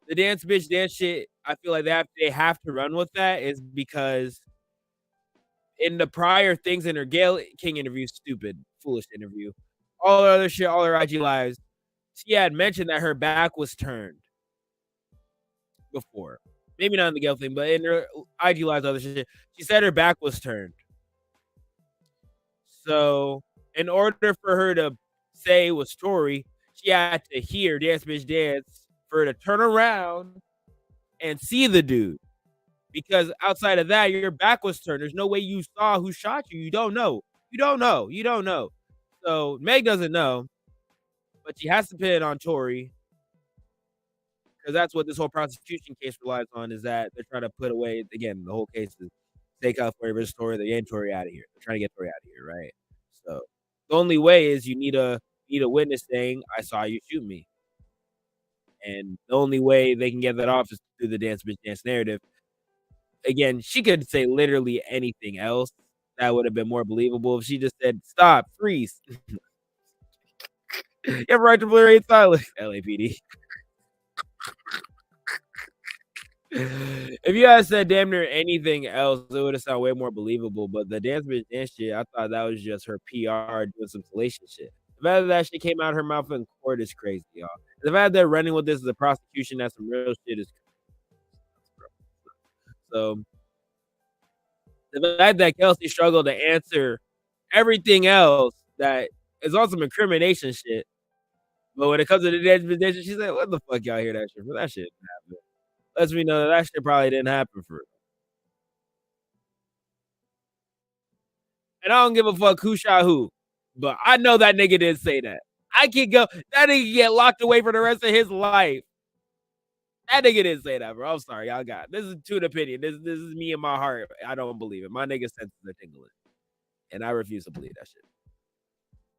Speaker 3: the dance bitch dance shit, I feel like they have to run with that, is because in the prior things in her Gayle King interview, stupid, foolish interview, all her other shit, all her IG lives, she had mentioned that her back was turned before. Maybe not in the Gayle thing, but in her IG lives, other shit, she said her back was turned. So, in order for her to say it was Tori, she had to hear Dance Bitch Dance for her to turn around and see the dude. Because outside of that, your back was turned. There's no way you saw who shot you. You don't know. So Meg doesn't know, but she has to pin it on Tori, because that's what this whole prosecution case relies on, is that they're trying to put away, again, the whole case is State California versus Tori. They're getting Tori out of here. They're trying to get Tori out of here, right? So the only way is you need a witness saying, I saw you shoot me. And the only way they can get that off is through the dance bitch dance narrative. Again, she could say literally anything else that would have been more believable if she just said, stop, freeze. You have a right to blur silence, LAPD. If you had said damn near anything else, it would have sounded way more believable. But the dance bitch dance shit, I thought that was just her PR doing some salacious shit. The fact that shit came out her mouth in court is crazy, y'all. The fact that running with this as a prosecution, that's some real shit is crazy. So the fact that Kelsey struggled to answer everything else that is on some incrimination shit. But when it comes to the dance bitch, she said, "What the fuck y'all hear that shit for? That shit didn't happen." Lets me know that shit probably didn't happen for real. And I don't give a fuck who shot who, but I know that nigga didn't say that. I can go. That nigga get locked away for the rest of his life. That nigga didn't say that, bro. I'm sorry, y'all got. This is to an opinion. This is me in my heart. I don't believe it. My nigga senses are tingling, and I refuse to believe that shit.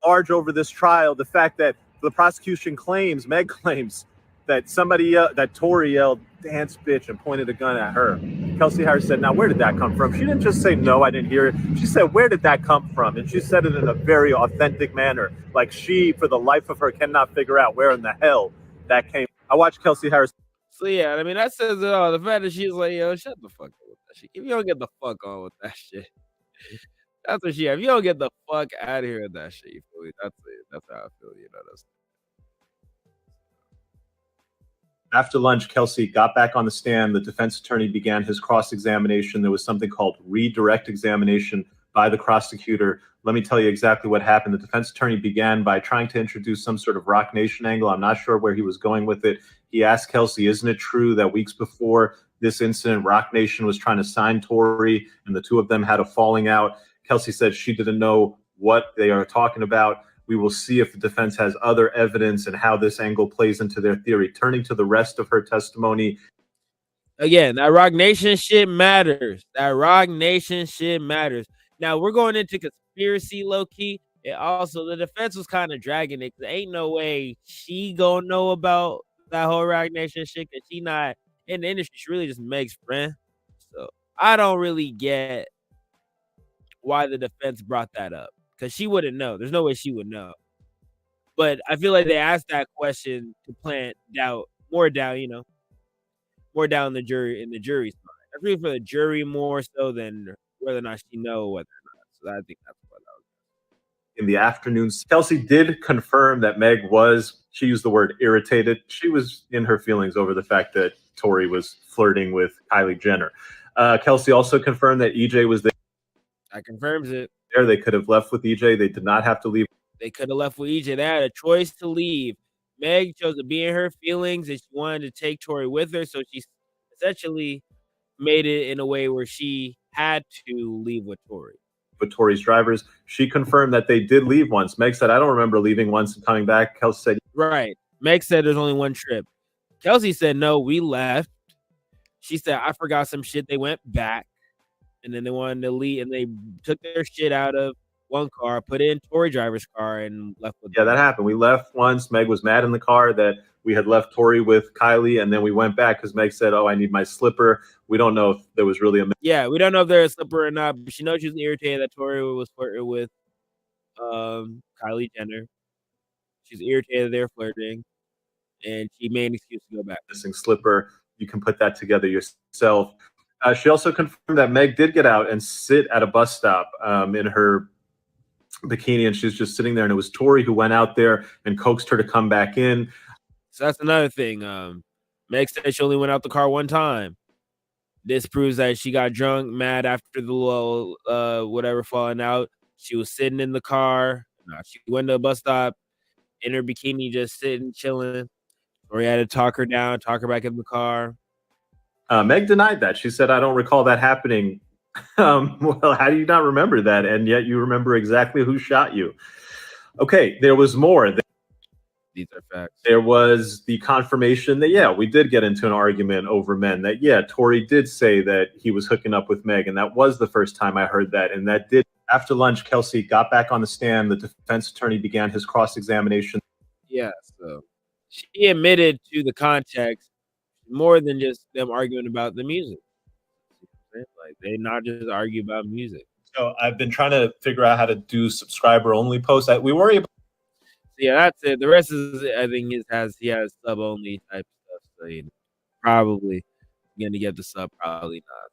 Speaker 2: Large over this trial, the fact that the prosecution claims, Meg claims, that that Tory yelled "dance bitch" and pointed a gun at her. Kelsey Harris said, "Now where did that come from?" She didn't just say, "No, I didn't hear it." She said, "Where did that come from?" And she said it in a very authentic manner, like she, for the life of her, cannot figure out where in the hell that came. I watched Kelsey Harris.
Speaker 3: So yeah, I mean that says it all. The fact that she's like, "Yo, shut the fuck up with that shit. If you don't get the fuck on with that shit." That's what she. If you don't get the fuck out of here with that shit, you feel me? That's it. That's how I feel. You know.
Speaker 4: After lunch, Kelsey got back on the stand. The defense attorney began his cross-examination. There was something called redirect examination by the prosecutor. Let me tell you exactly what happened. The defense attorney began by trying to introduce some sort of Rock Nation angle. I'm not sure where he was going with it. He asked Kelsey, "Isn't it true that weeks before this incident, Rock Nation was trying to sign Tory and the two of them had a falling out?" Kelsey said she didn't know what they are talking about. We will see if the defense has other evidence and how this angle plays into their theory. Turning to the rest of her testimony.
Speaker 3: Again, that Rock Nation shit matters. That Rock Nation shit matters. Now we're going into conspiracy low key. And also the defense was kind of dragging it because ain't no way she gonna know about that whole Rock Nation shit because she not in the industry. She really just makes friend. So I don't really get why the defense brought that up because she wouldn't know. There's no way she would know. But I feel like they asked that question to plant doubt, more doubt, more down the jury in the jury's mind. That's really for the jury more so than whether or not she know whether or not. So I think that's what that was.
Speaker 4: In the afternoon, Kelsey did confirm that Meg was, she used the word irritated. She was in her feelings over the fact that Tory was flirting with Kylie Jenner. Kelsey also confirmed that EJ was there.
Speaker 3: That confirms it.
Speaker 4: They could have left with EJ. They did not have to leave.
Speaker 3: They could have left with EJ. They had a choice to leave. Meg chose to be in her feelings and she wanted to take Tory with her. So she essentially made it in a way where she had to leave with Tory.
Speaker 4: With Tory's drivers, she confirmed that they did leave once. Meg said, "I don't remember leaving once and coming back." Kelsey said,
Speaker 3: "Right." Meg said there's only one trip. Kelsey said, "No, we left." She said, "I forgot some shit." They went back. And then they wanted to leave, and they took their shit out of one car, put it in Tory driver's car, and left with
Speaker 4: them. That happened. We left once. Meg was mad in the car that we had left Tory with Kylie, and then we went back because Meg said, "Oh, I need my slipper." We don't know if there was really a...
Speaker 3: Yeah, we don't know if there's a slipper or not, but she knows she was irritated that Tory was flirting with Kylie Jenner. She's irritated they're flirting, and she made an excuse to go back.
Speaker 4: Missing slipper. You can put that together yourself. She also confirmed that Meg did get out and sit at a bus stop in her bikini, and she was just sitting there, and it was Tory who went out there and coaxed her to come back in.
Speaker 3: So that's another thing. Meg said she only went out the car one time. This proves that she got drunk, mad after the little whatever falling out. She was sitting in the car. She went to a bus stop in her bikini, just sitting, chilling. Tory had to talk her down, talk her back in the car.
Speaker 4: Meg denied that. She said, "I don't recall that happening." Well, how do you not remember that? And yet you remember exactly who shot you. Okay, there was more.
Speaker 3: These are facts.
Speaker 4: There was the confirmation that, we did get into an argument over men. That, Tory did say that he was hooking up with Meg. And that was the first time I heard that. And that did. After lunch, Kelsey got back on the stand. The defense attorney began his cross-examination.
Speaker 3: Yeah, so she admitted to the context more than just them arguing about the music. Like they not just argue about music.
Speaker 4: So I've been trying to figure out how to do subscriber only posts. We worry about.
Speaker 3: Yeah, that's it. The rest is, I think, he has sub only type stuff. So probably gonna get the sub? Probably not.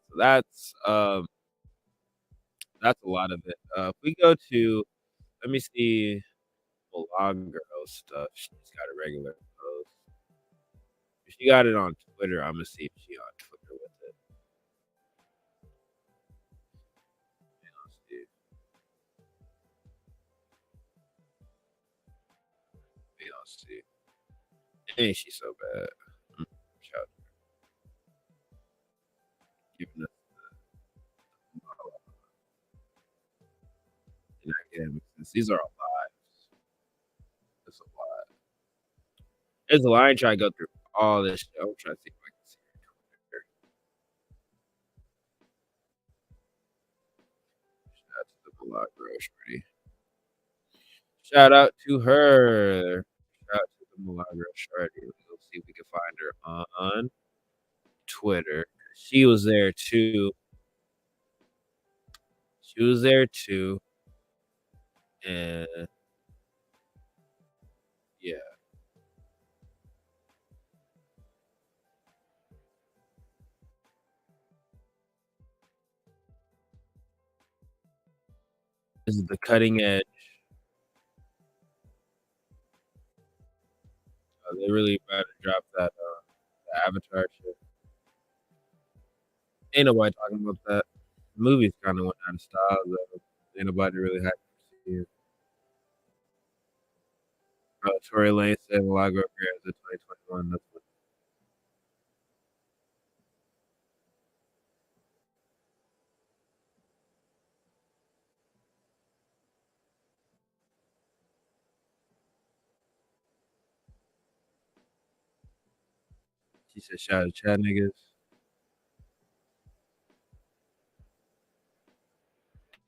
Speaker 3: So that's a lot of it. If we go to, let me see, Milagro stuff. She's got a regular post. If she got it on Twitter, I'm gonna see if she on Twitter with it. Let's see. Let's see. Ain't she so bad? Shout out. Giving us the academics. These are all lives. It's a lot. There's a lot. I ain't trying to go through all this shit. I'm trying to see if I can see her Twitter. Shout out to the Milagro Shorty. Shout out to her. Shout out to the Milagro Shorty. Let's see if we can find her on Twitter. She was there too. And yeah. This is the cutting edge. They really about to drop that the Avatar shit. Ain't nobody talking about that. The movie's kind of went out of style, though. Ain't nobody really happy to see it. Tory Lane said Milagro appears in 2021. That's what she said. Shout out to Chad niggas.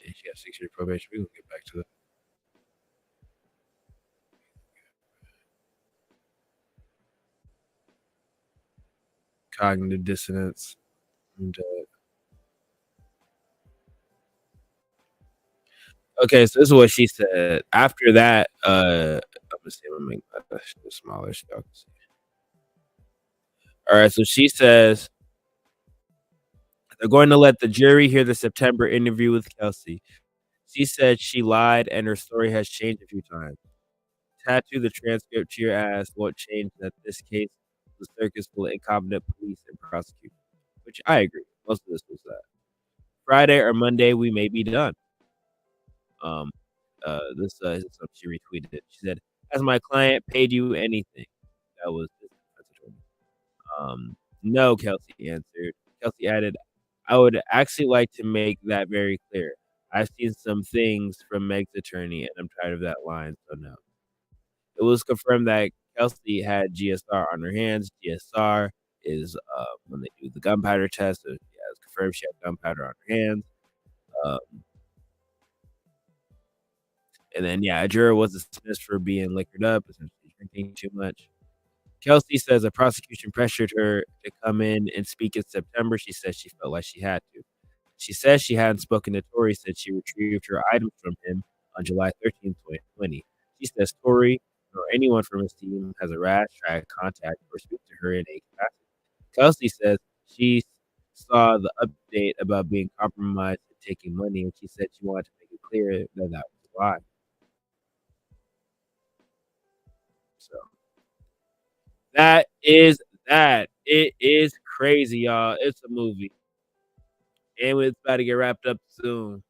Speaker 3: And she got 6 years probation. We gonna get back to that. Cognitive dissonance. And, okay, so this is what she said. After that, I'm gonna see if I make that smaller so y'all can see. All right, so she says they're going to let the jury hear the September interview with Kelsey. She said she lied and her story has changed a few times. Tattoo the transcript to your ass won't change that this case was a circus full of incompetent police and prosecutors, which I agree. Most of this was that. Friday or Monday, we may be done. This is something she retweeted. She said, "Has my client paid you anything?" That was no, Kelsey answered. Kelsey added, "I would actually like to make that very clear. I've seen some things from Meg's attorney, and I'm tired of that line, so no." It was confirmed that Kelsey had GSR on her hands. GSR is when they do the gunpowder test. So yeah, it's confirmed she had gunpowder on her hands. And then, yeah, a juror was dismissed for being liquored up, essentially drinking too much. Kelsey says the prosecution pressured her to come in and speak in September. She says she felt like she had to. She says she hadn't spoken to Tory since she retrieved her items from him on July 13, 2020. She says Tory or anyone from his team has a rash, try to contact or speak to her in a capacity. Kelsey says she saw the update about being compromised and taking money, and she said she wanted to make it clear that that was a lie. So that is that. It is crazy, y'all. It's a movie. And it's about to get wrapped up soon.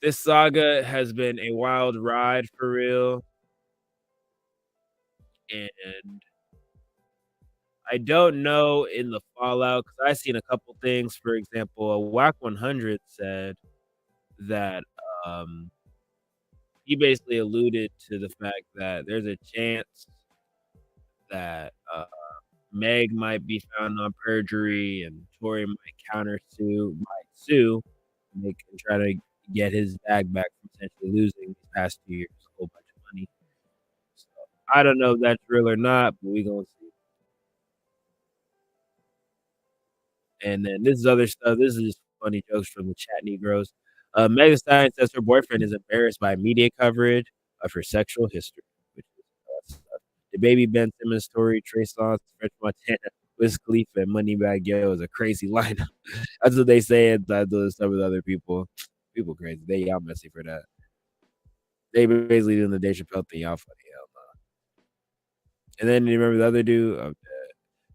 Speaker 3: This saga has been a wild ride for real. And I don't know in the fallout, because I've seen a couple things. For example, a Whack 100 said that he basically alluded to the fact that there's a chance that Meg might be found on perjury and Tory might sue, Meg can try to get his bag back from essentially losing these past 2 years a whole bunch of money. So I don't know if that's real or not, but we're gonna see. And then this is other stuff. This is just funny jokes from the chat Negroes. Megan Thee Stallion says her boyfriend is embarrassed by media coverage of her sexual history, which is the baby Ben Simmons story, Trey Songz, French Montana. Wiz Khalifa and Moneybagg Yo is a crazy lineup. That's what they say. And some of the other people crazy. They y'all messy for that. They basically doing the Dave Chappelle thing. Y'all funny, hell no. And then you remember the other dude? I'm dead.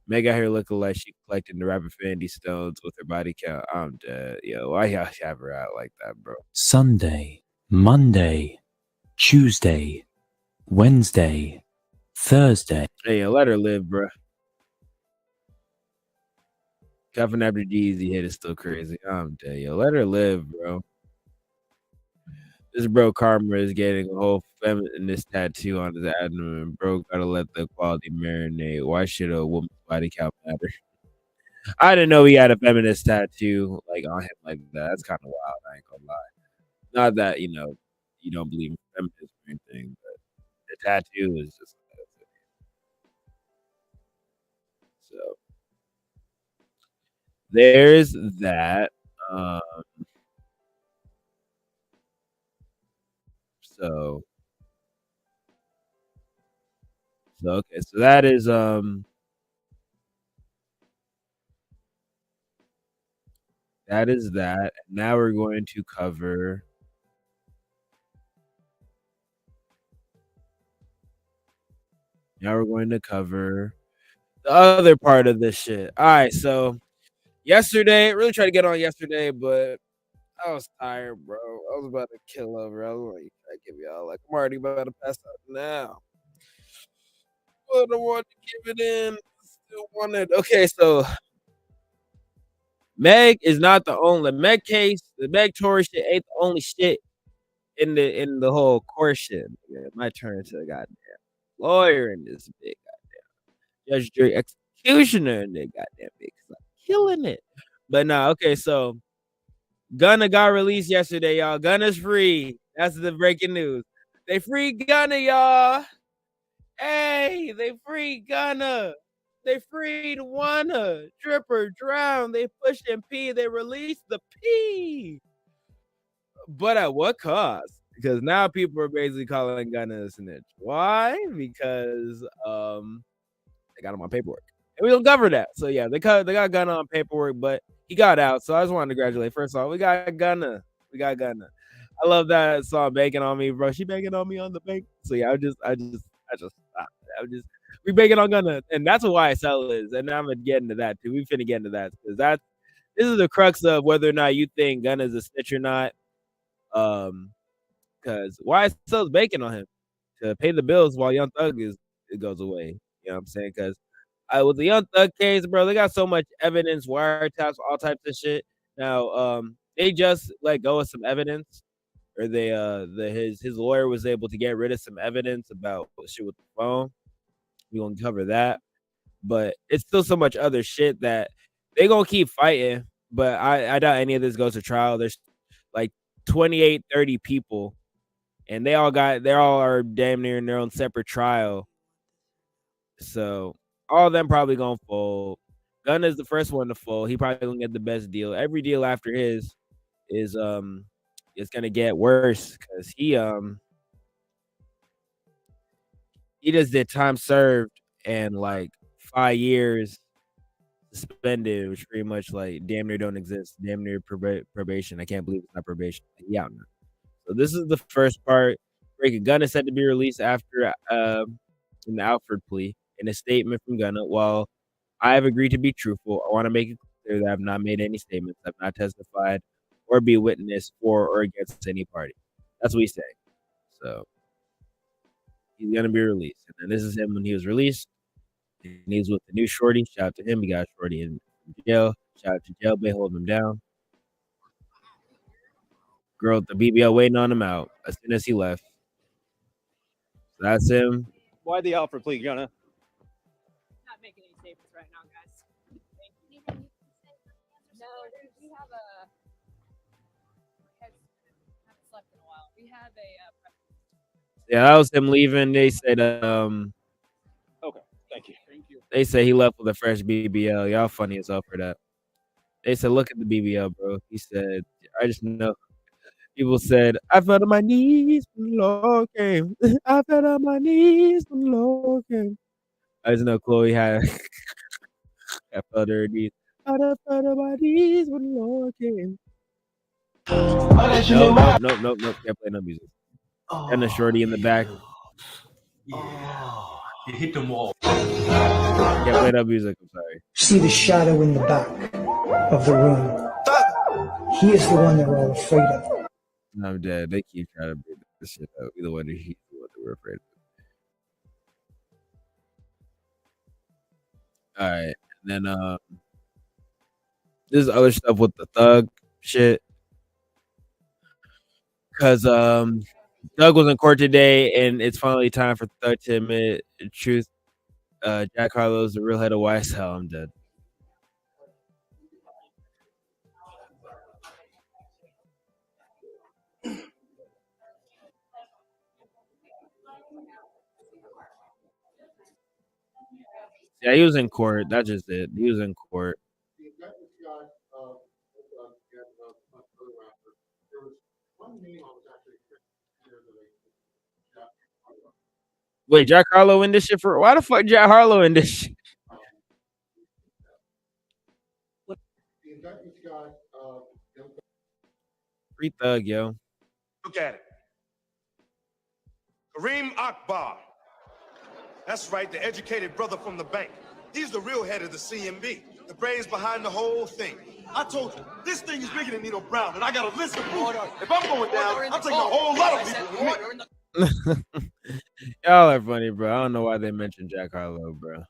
Speaker 3: Meg out here looking like she collecting the rapper Fendi stones with her body count. I'm dead. Yo, why y'all have her out like that, bro?
Speaker 5: Sunday, Monday, Tuesday, Wednesday, Thursday.
Speaker 3: Hey, yo, let her live, bro. Cuffing after Jeezy hit is still crazy. I'm dead. Yo, let her live, bro. This bro Karma is getting a whole feminist tattoo on his abdomen. Bro gotta let the quality marinate. Why should a woman's body count matter? I didn't know he had a feminist tattoo like on him like that. That's kind of wild. I ain't gonna lie. Not that you don't believe in feminism or anything, but the tattoo is just so. There's that. So okay, so that is that is that. Now we're going to cover the other part of this shit. All right, so yesterday, really tried to get on yesterday, but I was tired, bro. I was about to kill over. I was like, I give y'all like I'm already about to pass out now. But I want to give it in. Still wanted. Okay, so Meg is not the only Meg case. The Meg Tory shit ain't the only shit in the whole court shit. Yeah, my turn to the goddamn lawyer in this big goddamn judge, jury, executioner in the goddamn big killing it. But nah, okay, so Gunna got released yesterday, y'all. Gunna's free. That's the breaking news. They free Gunna, y'all. Hey, they free Gunna. They freed Wanna, Dripper, Drown. They pushed and P. They released the P. But at what cost? Because now people are basically calling Gunna a snitch. Why? Because they got him on paperwork. And we don't cover that. So yeah, they got Gunna on paperwork, but he got out. So I just wanted to congratulate. First off, we got Gunna. I love that song "Banking on Me," bro. She banking on me on the bank. So yeah, I just we banking on Gunna, and that's what YSL is. And I'm gonna get into that too. We finna get into that because this is the crux of whether or not you think Gunna's a snitch or not. Because YSL is banking on him to pay the bills while Young Thug goes away. You know what I'm saying? Because with the Young Thug case, bro, they got so much evidence, wiretaps, all types of shit. Now, they just let go of some evidence, or they his lawyer was able to get rid of some evidence about shit with the phone. We gonna cover that, but it's still so much other shit that they gonna keep fighting. But I doubt any of this goes to trial. There's like 28, 30 people, and they all are damn near in their own separate trial. So all of them probably gonna fold. Gunna is the first one to fold. He probably gonna get the best deal. Every deal after his is gonna get worse because he just did time served and like 5 years suspended, which pretty much like damn near don't exist. Damn near probation. I can't believe it's not probation. Yeah, no. So this is the first part. Breaking Gunna is set to be released after in the Alford plea. In a statement from Gunna, while I have agreed to be truthful, I want to make it clear that I have not made any statements, I've not testified, or be a witness for or against any party. That's what he's saying. So he's gonna be released, and then this is him when he was released. And he's with the new shorty. Shout out to him. He got shorty in jail. Shout out to Jailbait holding him down. Girl at the BBL waiting on him out as soon as he left. So that's him.
Speaker 2: Why the Alfred plea, Gunna?
Speaker 6: Not making any statements right now, guys. Thank you. No, we have a. Haven't slept in a while. We have a.
Speaker 3: Yeah, that was him leaving. They said
Speaker 2: Okay, thank you.
Speaker 3: They say he left with a fresh BBL. Y'all funny as hell for that. They said, look at the BBL, bro. He said, I just know. People said, I fell on my knees when the Lord came. I fell on my knees when the Lord came. I just know Chloe had I fell to her knees. I fell to my knees when the Lord came. Nope. Can't play no music. And a shorty in the back.
Speaker 7: Yeah. You hit them all.
Speaker 3: Can't play no music. I'm sorry.
Speaker 8: See the shadow in the back of the room. He is the one that we're all afraid of.
Speaker 3: I'm dead. They keep trying to bring this shit up. Either way, he's the one that we're afraid of. All right. And then this other stuff with the thug shit. Because Doug was in court today, and it's finally time for Thug to admit the truth. Jack Harlow's the real head of YSL. I'm dead. Yeah, he was in court. That's just it. He was in court. Wait, Jack Harlow in this shit for why the fuck Jack Harlow in this shit? Free Thug, yo.
Speaker 9: Look at it. Kareem Akbar. That's right, the educated brother from the bank. He's the real head of the CMB, the brains behind the whole thing. I told you, this thing is bigger than Nino Brown, and I got a list of people. If I'm going down, I'm taking a whole lot of people with me.
Speaker 3: Y'all are funny, bro. I don't know why they mentioned Jack Harlow, bro.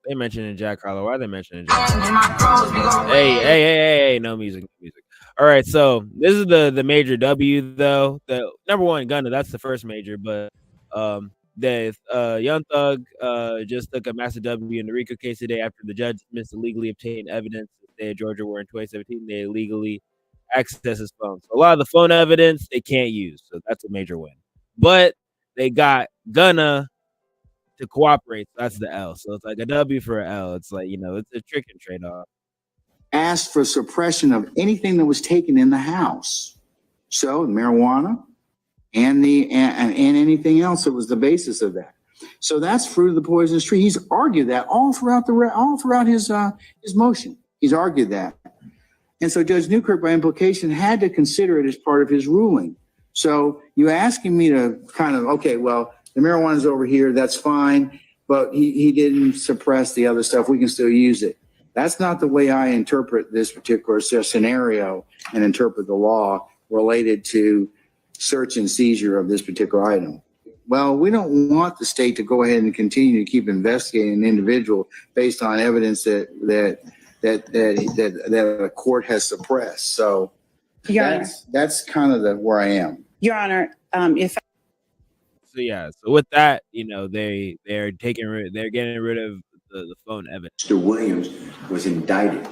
Speaker 3: They mentioned Jack Harlow. Why are they mentioning Jack Harlow? Hey, no music. All right, so this is the major W though. The number one, Gunna, that's the first major, but the Young Thug just took a massive W in the RICO case today after the judge dismissed illegally obtained evidence in the state of Georgia where in 2017 they illegally accessed his phone. So a lot of the phone evidence they can't use, so that's a major win. But they got Gunna to cooperate, so that's the L. So it's like a W for an L. It's like, you know, it's a trick and trade-off.
Speaker 10: Asked for suppression of anything that was taken in the house. So marijuana and anything else that was the basis of that. So that's fruit of the poisonous tree. He's argued that all throughout his motion. He's argued that. And so Judge Newkirk, by implication, had to consider it as part of his ruling. So you asking me to kind of, okay, well, the marijuana's over here, that's fine, but he didn't suppress the other stuff. We can still use it. That's not the way I interpret this particular scenario and interpret the law related to search and seizure of this particular item. Well, we don't want the state to go ahead and continue to keep investigating an individual based on evidence that a court has suppressed. So that's kind of where I am.
Speaker 11: Your Honor,
Speaker 3: So with that, you know, they're getting rid of the phone evidence.
Speaker 10: Mr. Williams was indicted.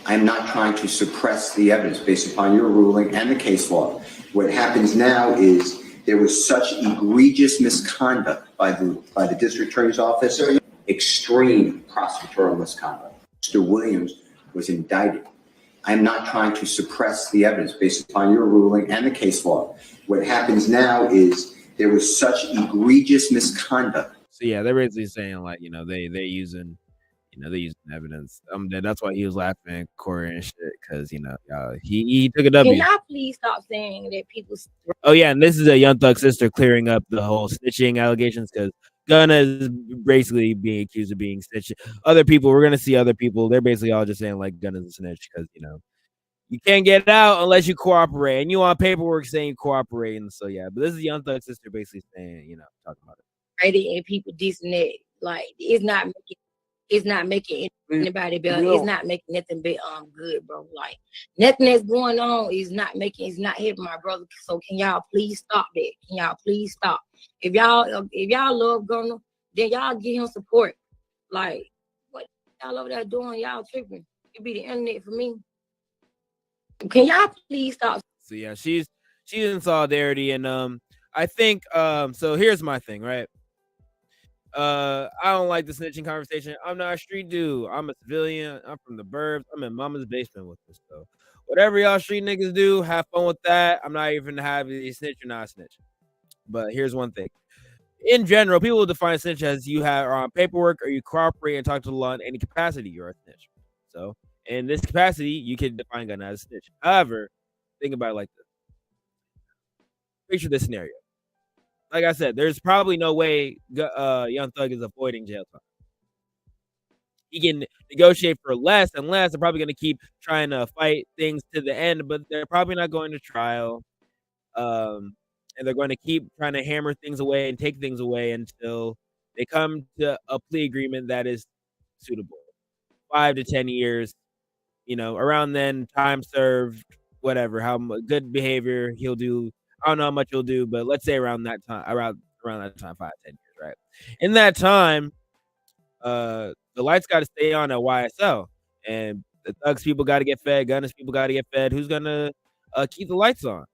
Speaker 10: I'm not trying to suppress the evidence based upon your ruling and the case law. What happens now is there was such egregious misconduct by the district attorney's office, extreme prosecutorial misconduct. Mr. Williams was indicted. I'm not trying to suppress the evidence based upon your ruling and the case law. What happens now is there was such egregious misconduct.
Speaker 3: So yeah, they're basically saying like, you know, they're using evidence. That's why he was laughing at Corey and shit, because you know, he took a W.
Speaker 6: Can y'all please stop saying that people?
Speaker 3: Oh yeah, and this is a Young Thug sister clearing up the whole snitching allegations, because Gunna is basically being accused of being snitching. Other people, we're gonna see other people. They're basically all just saying like Gunna's a snitch because you know you can't get out unless you cooperate, and you want paperwork saying you cooperate. And so yeah, but this is Young Thug sister basically saying, you know, talking about it.
Speaker 6: And people decent, like it's not making anybody better.
Speaker 10: No.
Speaker 6: It's not making nothing but good, bro. Like nothing that's going on is not helping my brother. So can y'all please stop that? Can y'all please stop? If y'all love Gunna, then y'all give him support. Like what y'all over there doing? Y'all tripping. It be the internet for me. Can y'all please stop?
Speaker 3: So yeah, she's in solidarity, and I think so here's my thing, right? I don't like the snitching conversation. I'm not a street dude. I'm a civilian. I'm from the burbs. I'm in mama's basement with this stuff. Whatever y'all street niggas do, have fun with that. I'm not even have you snitch or not snitch. But here's one thing. in general, people define snitch as you are on paperwork or you cooperate and talk to the law in any capacity. You're a snitch. So in this capacity, you can define Gunna as a snitch. However, think about it like this. Picture this scenario. Like I said, there's probably no way Young Thug is avoiding jail time. He can negotiate for less and less. They're probably going to keep trying to fight things to the end, but they're probably not going to trial. And they're going to keep trying to hammer things away and take things away until they come to a plea agreement that is suitable. 5 to 10 years, around then, time served, whatever, how good behavior he'll do. I don't know how much he'll do, but let's say around that time, 5 to 10 years, right? In that time, the lights got to stay on at YSL, and the Thugs people got to get fed, Gunna's people got to get fed. Who's gonna keep the lights on?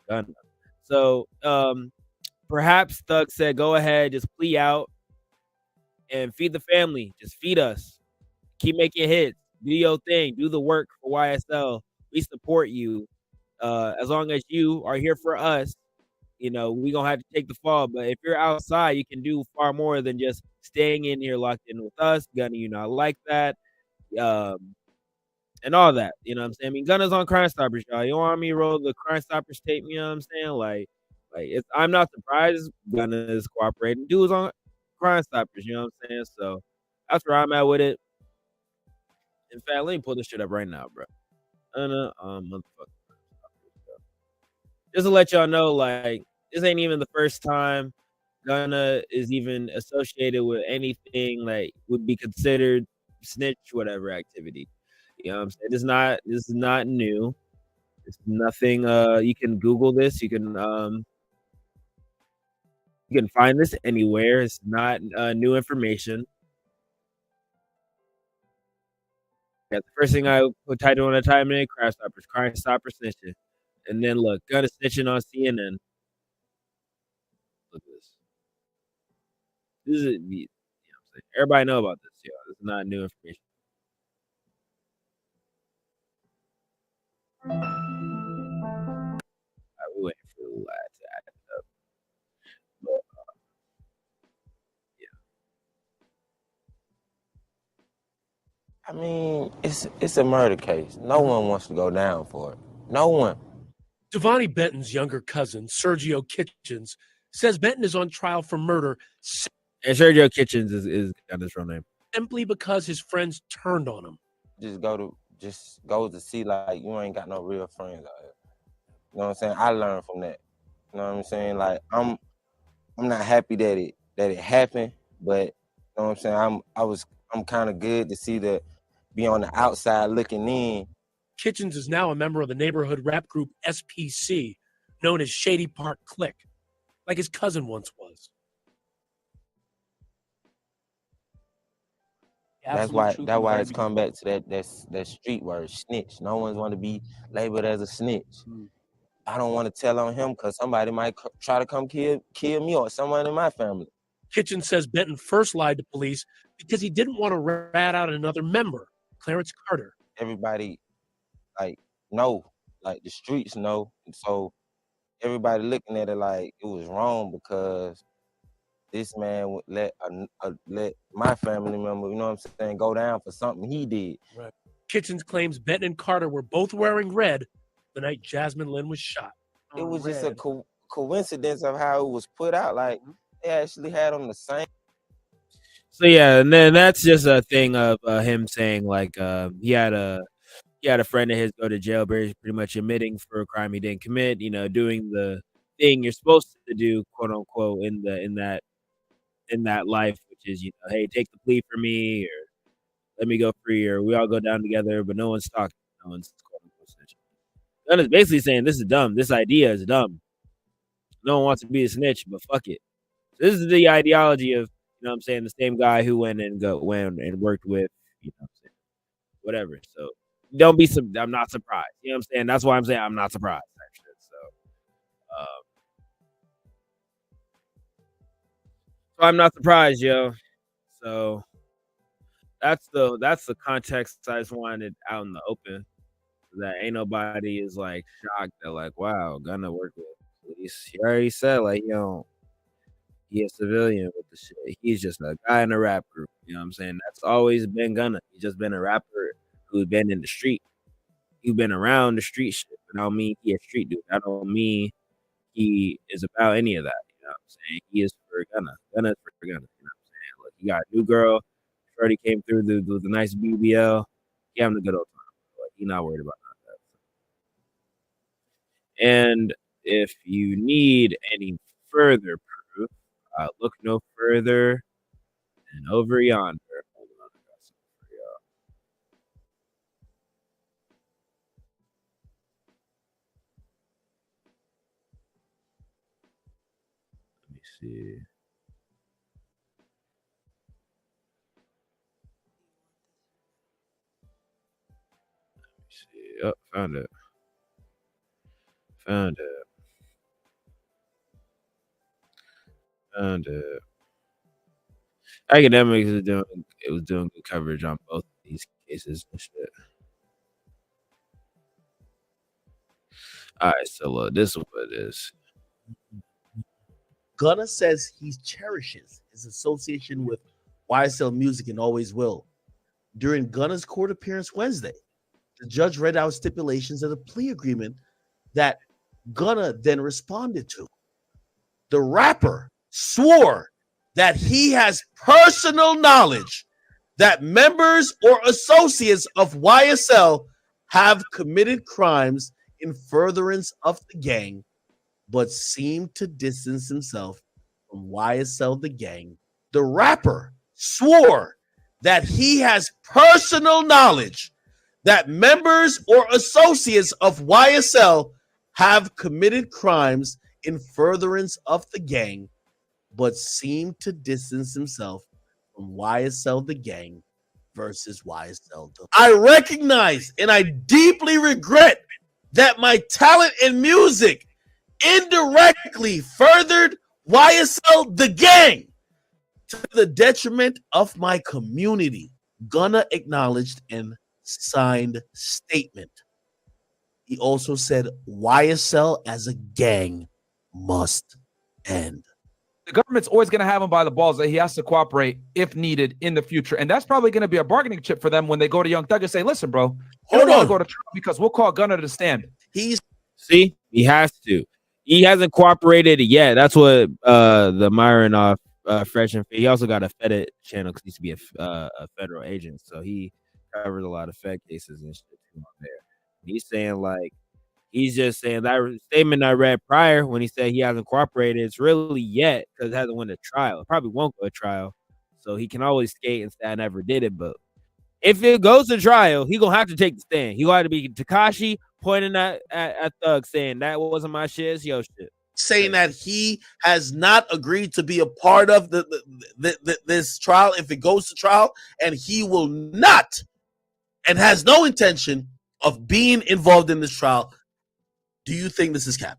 Speaker 3: Gunna. So perhaps Thug said, "Go ahead, just plea out and feed the family. Just feed us. Keep making hits. Do your thing. Do the work for YSL. We support you. As long as you are here for us, we gonna have to take the fall. But if you're outside, you can do far more than just staying in here locked in with us. Gunna, not like that. And all that. You know what I'm saying? I mean, Gunna's on Crime Stoppers, y'all. You want me to roll the Crime Stoppers tape? You know what I'm saying? Like I'm not surprised Gunna is cooperating. Dude's on Crime Stoppers. You know what I'm saying? So that's where I'm at with it. In fact, let me pull this shit up right now, bro. Motherfucker. Just to let y'all know, like, this ain't even the first time Gunna is even associated with anything like would be considered snitch, whatever activity. You know what I'm saying? This is not new. It's nothing. You can Google this. You can find this anywhere. It's not new information. Yeah, the first thing I put title on the time in Crime Stoppers snitching. And then look, Gunna snitching on CNN. Look at this. This is, you know what I'm saying? Everybody know about this, y'all. This is not new information. We waiting for the light to add up. But,
Speaker 7: I mean, it's a murder case. No one wants to go down for it. No one.
Speaker 11: Devontae Benton's younger cousin, Sergio Kitchens, says Benton is on trial for murder.
Speaker 3: And Sergio Kitchens is got his real name.
Speaker 11: Simply because his friends turned on him.
Speaker 7: Just go to see like you ain't got no real friends out here. You know what I'm saying? I learned from that. You know what I'm saying? Like I'm not happy that it happened, but you know what I'm saying? I'm kind of good to see that be on the outside looking in.
Speaker 11: Kitchens is now a member of the neighborhood rap group SPC, known as Shady Park Click, like his cousin once was.
Speaker 7: That's why it's come back to that street word, snitch. No one's want to be labeled as a snitch. I don't want to tell on him because somebody might try to come kill me or someone in my family.
Speaker 11: Kitchen says Benton first lied to police because he didn't want to rat out another member, Clarence Carter.
Speaker 7: Everybody, know, the streets know. And so everybody looking at it like it was wrong because this man would let my family member, you know what I'm saying, go down for something he did.
Speaker 11: Right. Kitchens claims Benton and Carter were both wearing red the night Jasmine Lynn was shot.
Speaker 7: It was just a coincidence of how it was put out. Like, they actually had on the same.
Speaker 3: So yeah, and then that's just a thing of him saying like he had a friend of his go to jail, pretty much admitting for a crime he didn't commit. Doing the thing you're supposed to do, quote unquote, in that life, which is hey, take the plea for me, or let me go free, or we all go down together. But no one's talking. No one's quote unquote snitching. Gunn is basically saying this is dumb. This idea is dumb. No one wants to be a snitch, but fuck it. So this is the ideology of, what I'm saying, the same guy who went and worked with, whatever. So I'm not surprised. You know what I'm saying? That's why I'm saying I'm not surprised, actually. So I'm not surprised, yo. So that's the context I just wanted out in the open. That ain't nobody is like shocked that like, wow, Gunna work with police. He already said like, He a civilian with the shit. He's just a guy in a rap group. You know what I'm saying? That's always been Gunna. He's just been a rapper who's been in the street. He's been around the street shit. I don't mean he a street dude. I don't mean he is about any of that. You know what I'm saying? He is for Gunna. Gunna is for Gunna. You know what I'm saying? Look, he got a new girl. Shorty came through with a nice BBL. He having a good old time. Like, he's not worried about that. And if you need any further proof, look no further than over yonder. Hold on, I got something for y'all. Let me see. Oh, found it. Found it. Academics was doing good coverage on both of these cases and shit. All right, so look, this is what it is.
Speaker 12: Gunna says he cherishes his association with YSL Music and always will. During Gunna's court appearance Wednesday, the judge read out stipulations of the plea agreement that Gunna then responded to. The rapper swore that he has personal knowledge that members or associates of YSL have committed crimes in furtherance of the gang, but seemed to distance himself from YSL the gang. The rapper swore that he has personal knowledge that members or associates of YSL have committed crimes in furtherance of the gang, but seemed to distance himself from YSL the gang versus YSL. I recognize and I deeply regret that my talent in music indirectly furthered YSL the gang to the detriment of my community. Gunna acknowledged and signed statement. He also said YSL as a gang must end.
Speaker 13: The government's always going to have him by the balls that he has to cooperate if needed in the future. And that's probably going to be a bargaining chip for them when they go to Young Thug and say, listen, bro, you don't want to go to trial because we'll call Gunna to stand.
Speaker 3: See, he has to. He hasn't cooperated yet. That's what the Myron Fresh and he also got a Fed channel because he used to be a federal agent. So he covers a lot of Fed cases and shit too on there. He's saying like, he's just saying that statement I read prior when he said he hasn't cooperated. It's really yet because it hasn't went to trial. It probably won't go to trial. So he can always skate and say I never did it. But if it goes to trial, he gonna have to take the stand. He gonna have to be Tekashi pointing at Thug saying that wasn't my shit, it's your shit.
Speaker 12: Saying that he has not agreed to be a part of this trial if it goes to trial, and he will not and has no intention of being involved in this trial. Do you think this is cap?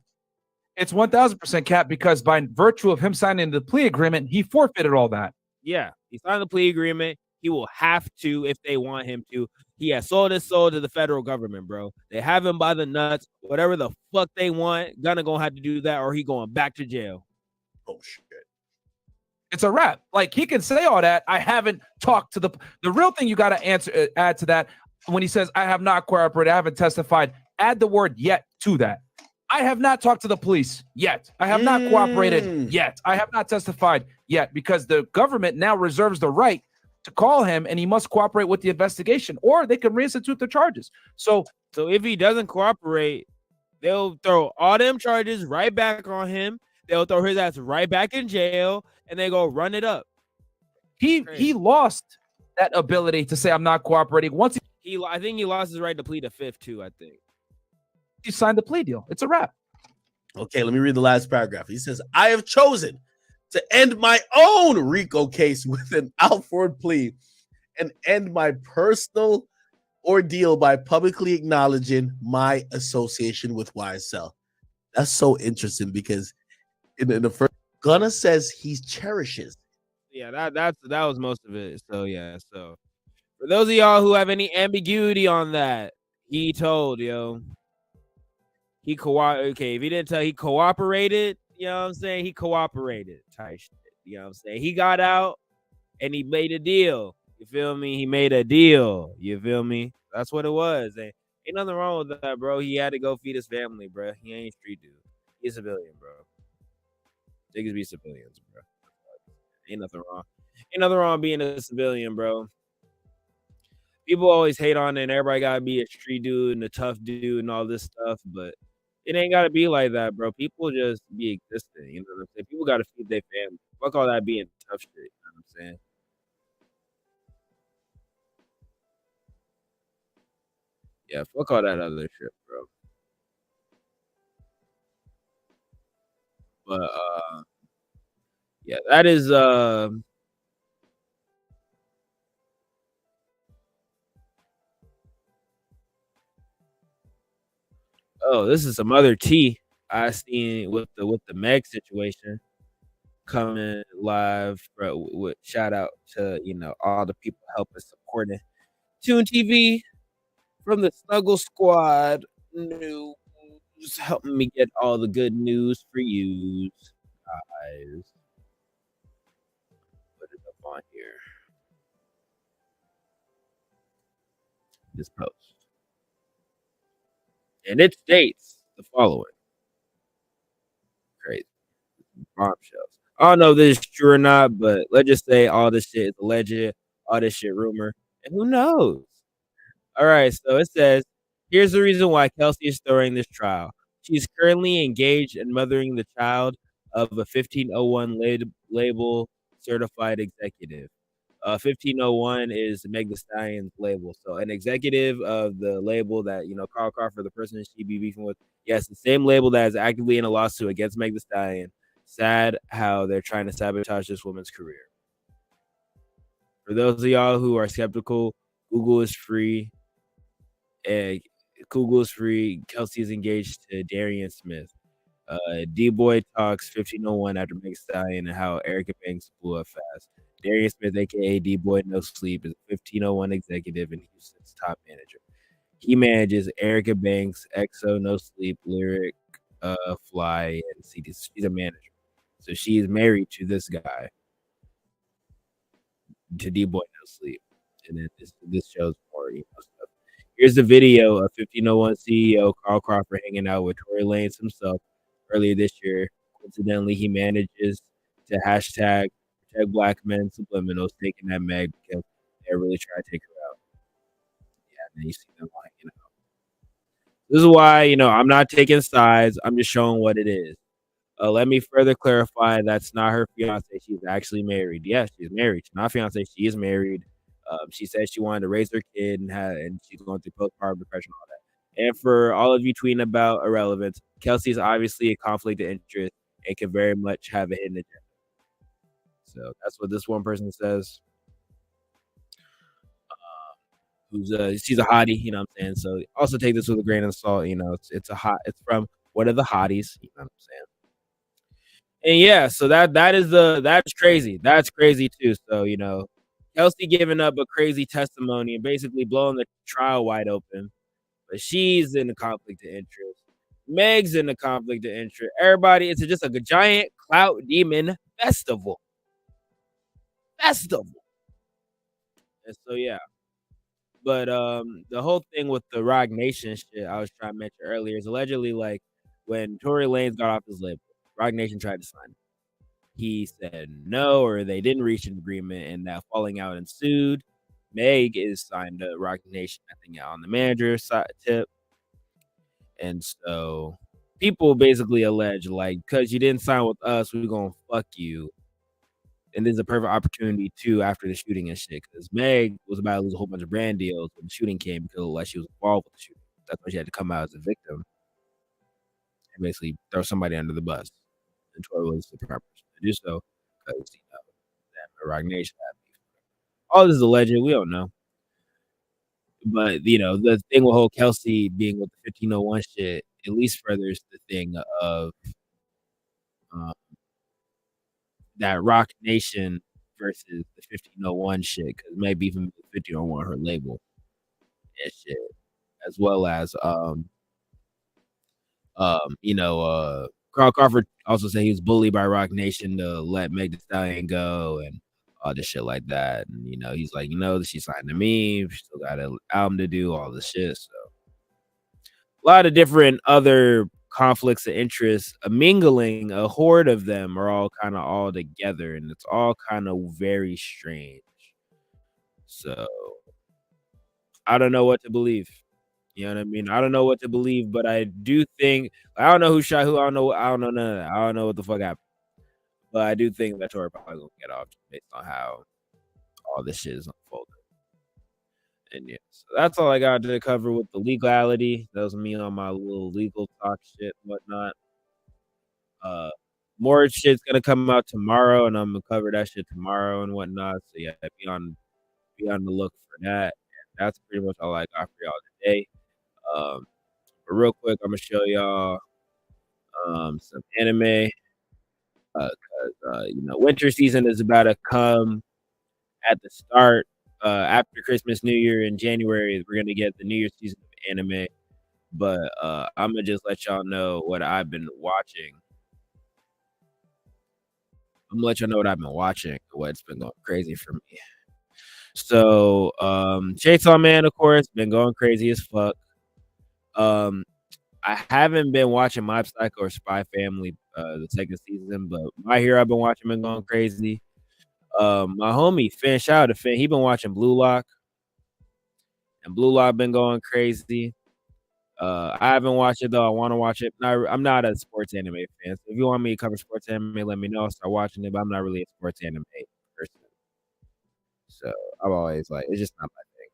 Speaker 13: It's 1,000% cap because by virtue of him signing the plea agreement, he forfeited all that.
Speaker 3: Yeah, he signed the plea agreement. He will have to if they want him to. He has sold his soul to the federal government, bro. They have him by the nuts. Whatever the fuck they want, gonna have to do that or he going back to jail.
Speaker 12: Oh, shit.
Speaker 13: It's a wrap. Like, he can say all that. I haven't talked to the real thing you got to add to that when he says, I have not cooperated, I haven't testified. Add the word yet to that. I have not talked to the police yet. I have not cooperated yet. I have not testified yet because the government now reserves the right to call him and he must cooperate with the investigation or they can reinstitute the charges. So
Speaker 3: if he doesn't cooperate, they'll throw all them charges right back on him. They'll throw his ass right back in jail and they go run it up.
Speaker 13: He lost that ability to say I'm not cooperating. Once
Speaker 3: I think he lost his right to plead the fifth too, I think.
Speaker 13: He signed the plea deal. It's a wrap.
Speaker 12: Okay, let me read the last paragraph. He says, I have chosen to end my own RICO case with an Alford plea and end my personal ordeal by publicly acknowledging my association with YSL. That's so interesting because in the first, Gunna says he cherishes.
Speaker 3: Yeah, that was most of it. So yeah, so for those of y'all who have any ambiguity on that, he told okay, if he didn't tell he cooperated, you know what I'm saying? He cooperated type shit. You know what I'm saying? He got out and he made a deal. You feel me? He made a deal. You feel me? That's what it was. Ain't nothing wrong with that, bro. He had to go feed his family, bro. He ain't street dude. He's a civilian, bro. Niggas be civilians, bro. Ain't nothing wrong. Ain't nothing wrong being a civilian, bro. People always hate on it, and everybody gotta be a street dude and a tough dude and all this stuff, but it ain't gotta be like that, bro. People just be existing, you know what I'm saying? People gotta feed their family. Fuck all that being tough shit, you know what I'm saying? Yeah, fuck all that other shit, bro. But yeah, that is oh, this is some other tea I seen with the Meg situation coming live, bro. With shout out to all the people helping supporting Tune TV from the Snuggle Squad News, helping me get all the good news for you guys. Put it up on here. This post. And it states the following. Crazy. Bombshells. I don't know if this is true or not, but let's just say all this shit is alleged, all this shit rumor, and who knows? All right, so it says, here's the reason why Kelsey is throwing this trial. She's currently engaged in mothering the child of a 1501 label certified executive. 1501 is Meg Thee Stallion's label. So an executive of the label that, Carl Crawford, the person she be beefing with, yes, the same label that is actively in a lawsuit against Meg Thee Stallion. Sad how they're trying to sabotage this woman's career. For those of y'all who are skeptical, Google is free. Google is free. Kelsey is engaged to Darian Smith. D-Boy talks 1501 after Meg Thee Stallion and how Erica Banks blew up fast. Darian Smith, aka D-Boy No Sleep, is a 1501 executive and Houston's top manager. He manages Erica Banks, EXO, No Sleep, Lyric, Fly, and CD. She's a manager. So she is married to this guy, to D-Boy No Sleep. And then this shows more, stuff. Here's the video of 1501 CEO Carl Crawford hanging out with Tory Lanez himself earlier this year. Coincidentally, he manages to hashtag protect black men subliminals, taking that Meg because they're really trying to take her out. Yeah, and then you see them hanging out. This is why, I'm not taking sides. I'm just showing what it is. Let me further clarify. That's not her fiance. She's actually married. Yes, she's married. She's not fiance. She is married. She said she wanted to raise her kid and she's going through postpartum depression, all that. And for all of you tweeting about irrelevance, Kelsey is obviously a conflict of interest and can very much have a hidden agenda. So that's what this one person says. She's a hottie, you know what I'm saying? So also take this with a grain of salt, it's from one of the hotties, you know what I'm saying? And yeah, so that's crazy. That's crazy too. So, Kelsey giving up a crazy testimony and basically blowing the trial wide open. But she's in a conflict of interest. Meg's in a conflict of interest. Everybody, it's just a giant clout demon festival. And so yeah. But the whole thing with the Roc Nation shit I was trying to mention earlier is allegedly like when Tory Lanez got off his label, Roc Nation tried to sign him. He said no, or they didn't reach an agreement, and that falling out ensued. Meg is signed to Roc Nation, I think, on the manager side tip. And so people basically allege, like, because you didn't sign with us, we're going to fuck you. And this is a perfect opportunity, too, after the shooting and shit, because Meg was about to lose a whole bunch of brand deals when the shooting came because like she was involved with the shooting. That's why she had to come out as a victim and basically throw somebody under the bus. And Tory was the proper person to do so because, that Roc Nation had beef. All this is alleged. We don't know. But, the thing with whole Kelsey being with the 1501 shit at least furthers the thing of that Roc Nation versus the 1501 shit, because maybe even the 1501 her label and shit, as well as Carl Crawford also said he was bullied by Rock Nation to let Meg Thee Stallion go and all this shit like that. And he's like, she signed to me. She still got an album to do, all this shit. So a lot of different other conflicts of interest, a mingling, a horde of them are all kind of all together, and it's all kind of very strange. So I don't know what to believe. You know what I mean? I don't know what to believe, but I do think I don't know who shot who. I don't know none of that. I don't know what the fuck happened. But I do think that Tory probably gonna get off based on how all this shit is unfolding. And yeah, so that's all I got to cover with the legality. That was me on my little legal talk shit and whatnot. More shit's gonna come out tomorrow, and I'm gonna cover that shit tomorrow and whatnot. So yeah, be on the look for that. And that's pretty much all I got for y'all today. But real quick, I'm gonna show y'all some anime. Because winter season is about to come at the start. After Christmas, New Year, in January, we're gonna get the New Year's season of anime. But I'm gonna just let y'all know what I've been watching. I'm gonna let y'all know what I've been watching. What's been going crazy for me. So, Chainsaw Man, of course, been going crazy as fuck. I haven't been watching Mob Psycho or Spy Family the second season, but My Hero I've been watching been going crazy. My homie Finn, shout out to Finn, he been watching Blue Lock, and Blue Lock been going crazy. I haven't watched it though. I want to watch it. I'm not a sports anime fan, so if you want me to cover sports anime, let me know. I'll start watching it, but I'm not really a sports anime person. So I'm always like, it's just not my thing.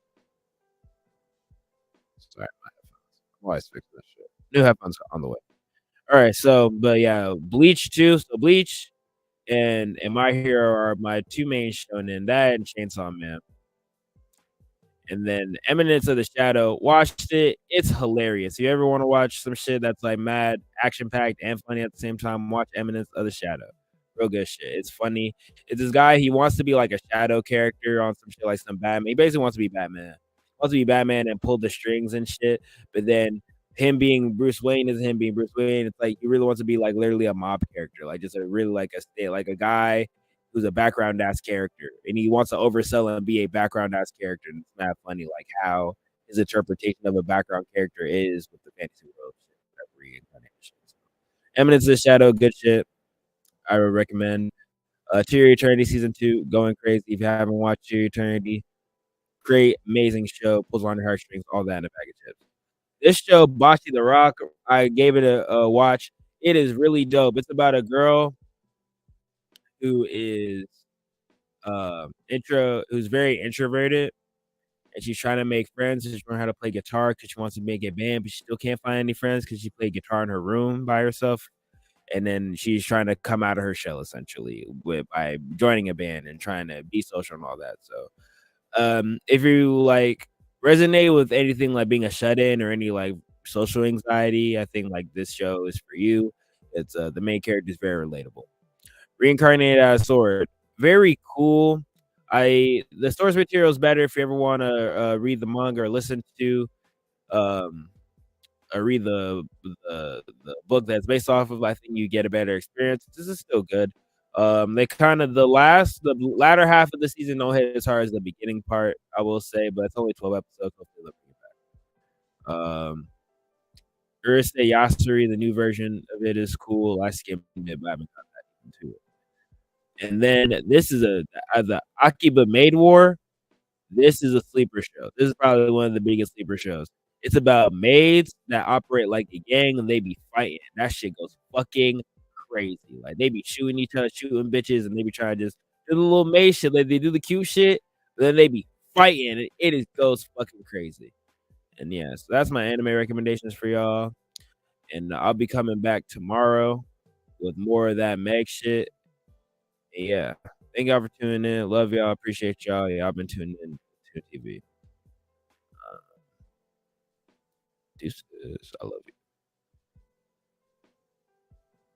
Speaker 3: Sorry, my headphones. I'm always fixing this shit. New headphones on the way. All right, so but yeah, Bleach too. So Bleach and My Hero are my two main shonen, that and Chainsaw Man. And then Eminence of the Shadow, watched it. It's hilarious. If you ever want to watch some shit that's like mad, action packed, and funny at the same time, watch Eminence of the Shadow. Real good shit. It's funny. It's this guy. He wants to be like a shadow character on some shit like some Batman. He basically wants to be Batman. Wants to be Batman and pull the strings and shit. But then him being Bruce Wayne isn't him being Bruce Wayne. It's like he really wants to be like literally a mob character, like just a really like a guy who's a background ass character, and he wants to oversell and be a background ass character. And it's not funny like how his interpretation of a background character is with the fantasy world reincarnation. Eminence of the Shadow, good shit. I would recommend. To Your Eternity season 2, going crazy. If you haven't watched To Your Eternity, great, amazing show. Pulls on your heartstrings, all that in a bag of chips. This show, Bocce the Rock, I gave it a watch. It is really dope. It's about a girl who is who's very introverted, and she's trying to make friends. She's learning how to play guitar because she wants to make a band, but she still can't find any friends because she played guitar in her room by herself. And then she's trying to come out of her shell essentially by joining a band and trying to be social and all that. So if you like resonate with anything like being a shut-in or any like social anxiety, I think like this show is for you. It's the main character is very relatable. Reincarnated as a Sword, very cool. The source material is better if you ever want to read the manga or listen to read the book that's based off of. I think you get a better experience. This is still good. They kind of the latter half of the season don't hit as hard as the beginning part, I will say, but it's only 12 episodes. Hopefully they'll bring it back. Urusei Yatsuri, the new version of it is cool. I skimmed it, but I haven't got that into it. And then this is the Akiba Maid War. This is a sleeper show. This is probably one of the biggest sleeper shows. It's about maids that operate like a gang and they be fighting. That shit goes fucking crazy. Like they be shooting each other, shooting bitches, and they be trying to just do the little maid shit. Like they do the cute shit, but then they be fighting. And it goes fucking crazy. And yeah, so that's my anime recommendations for y'all. And I'll be coming back tomorrow with more of that Meg shit. And yeah, thank y'all for tuning in. Love y'all. Appreciate y'all. Yeah, I've been tuning in to TV. Deuces. I love you.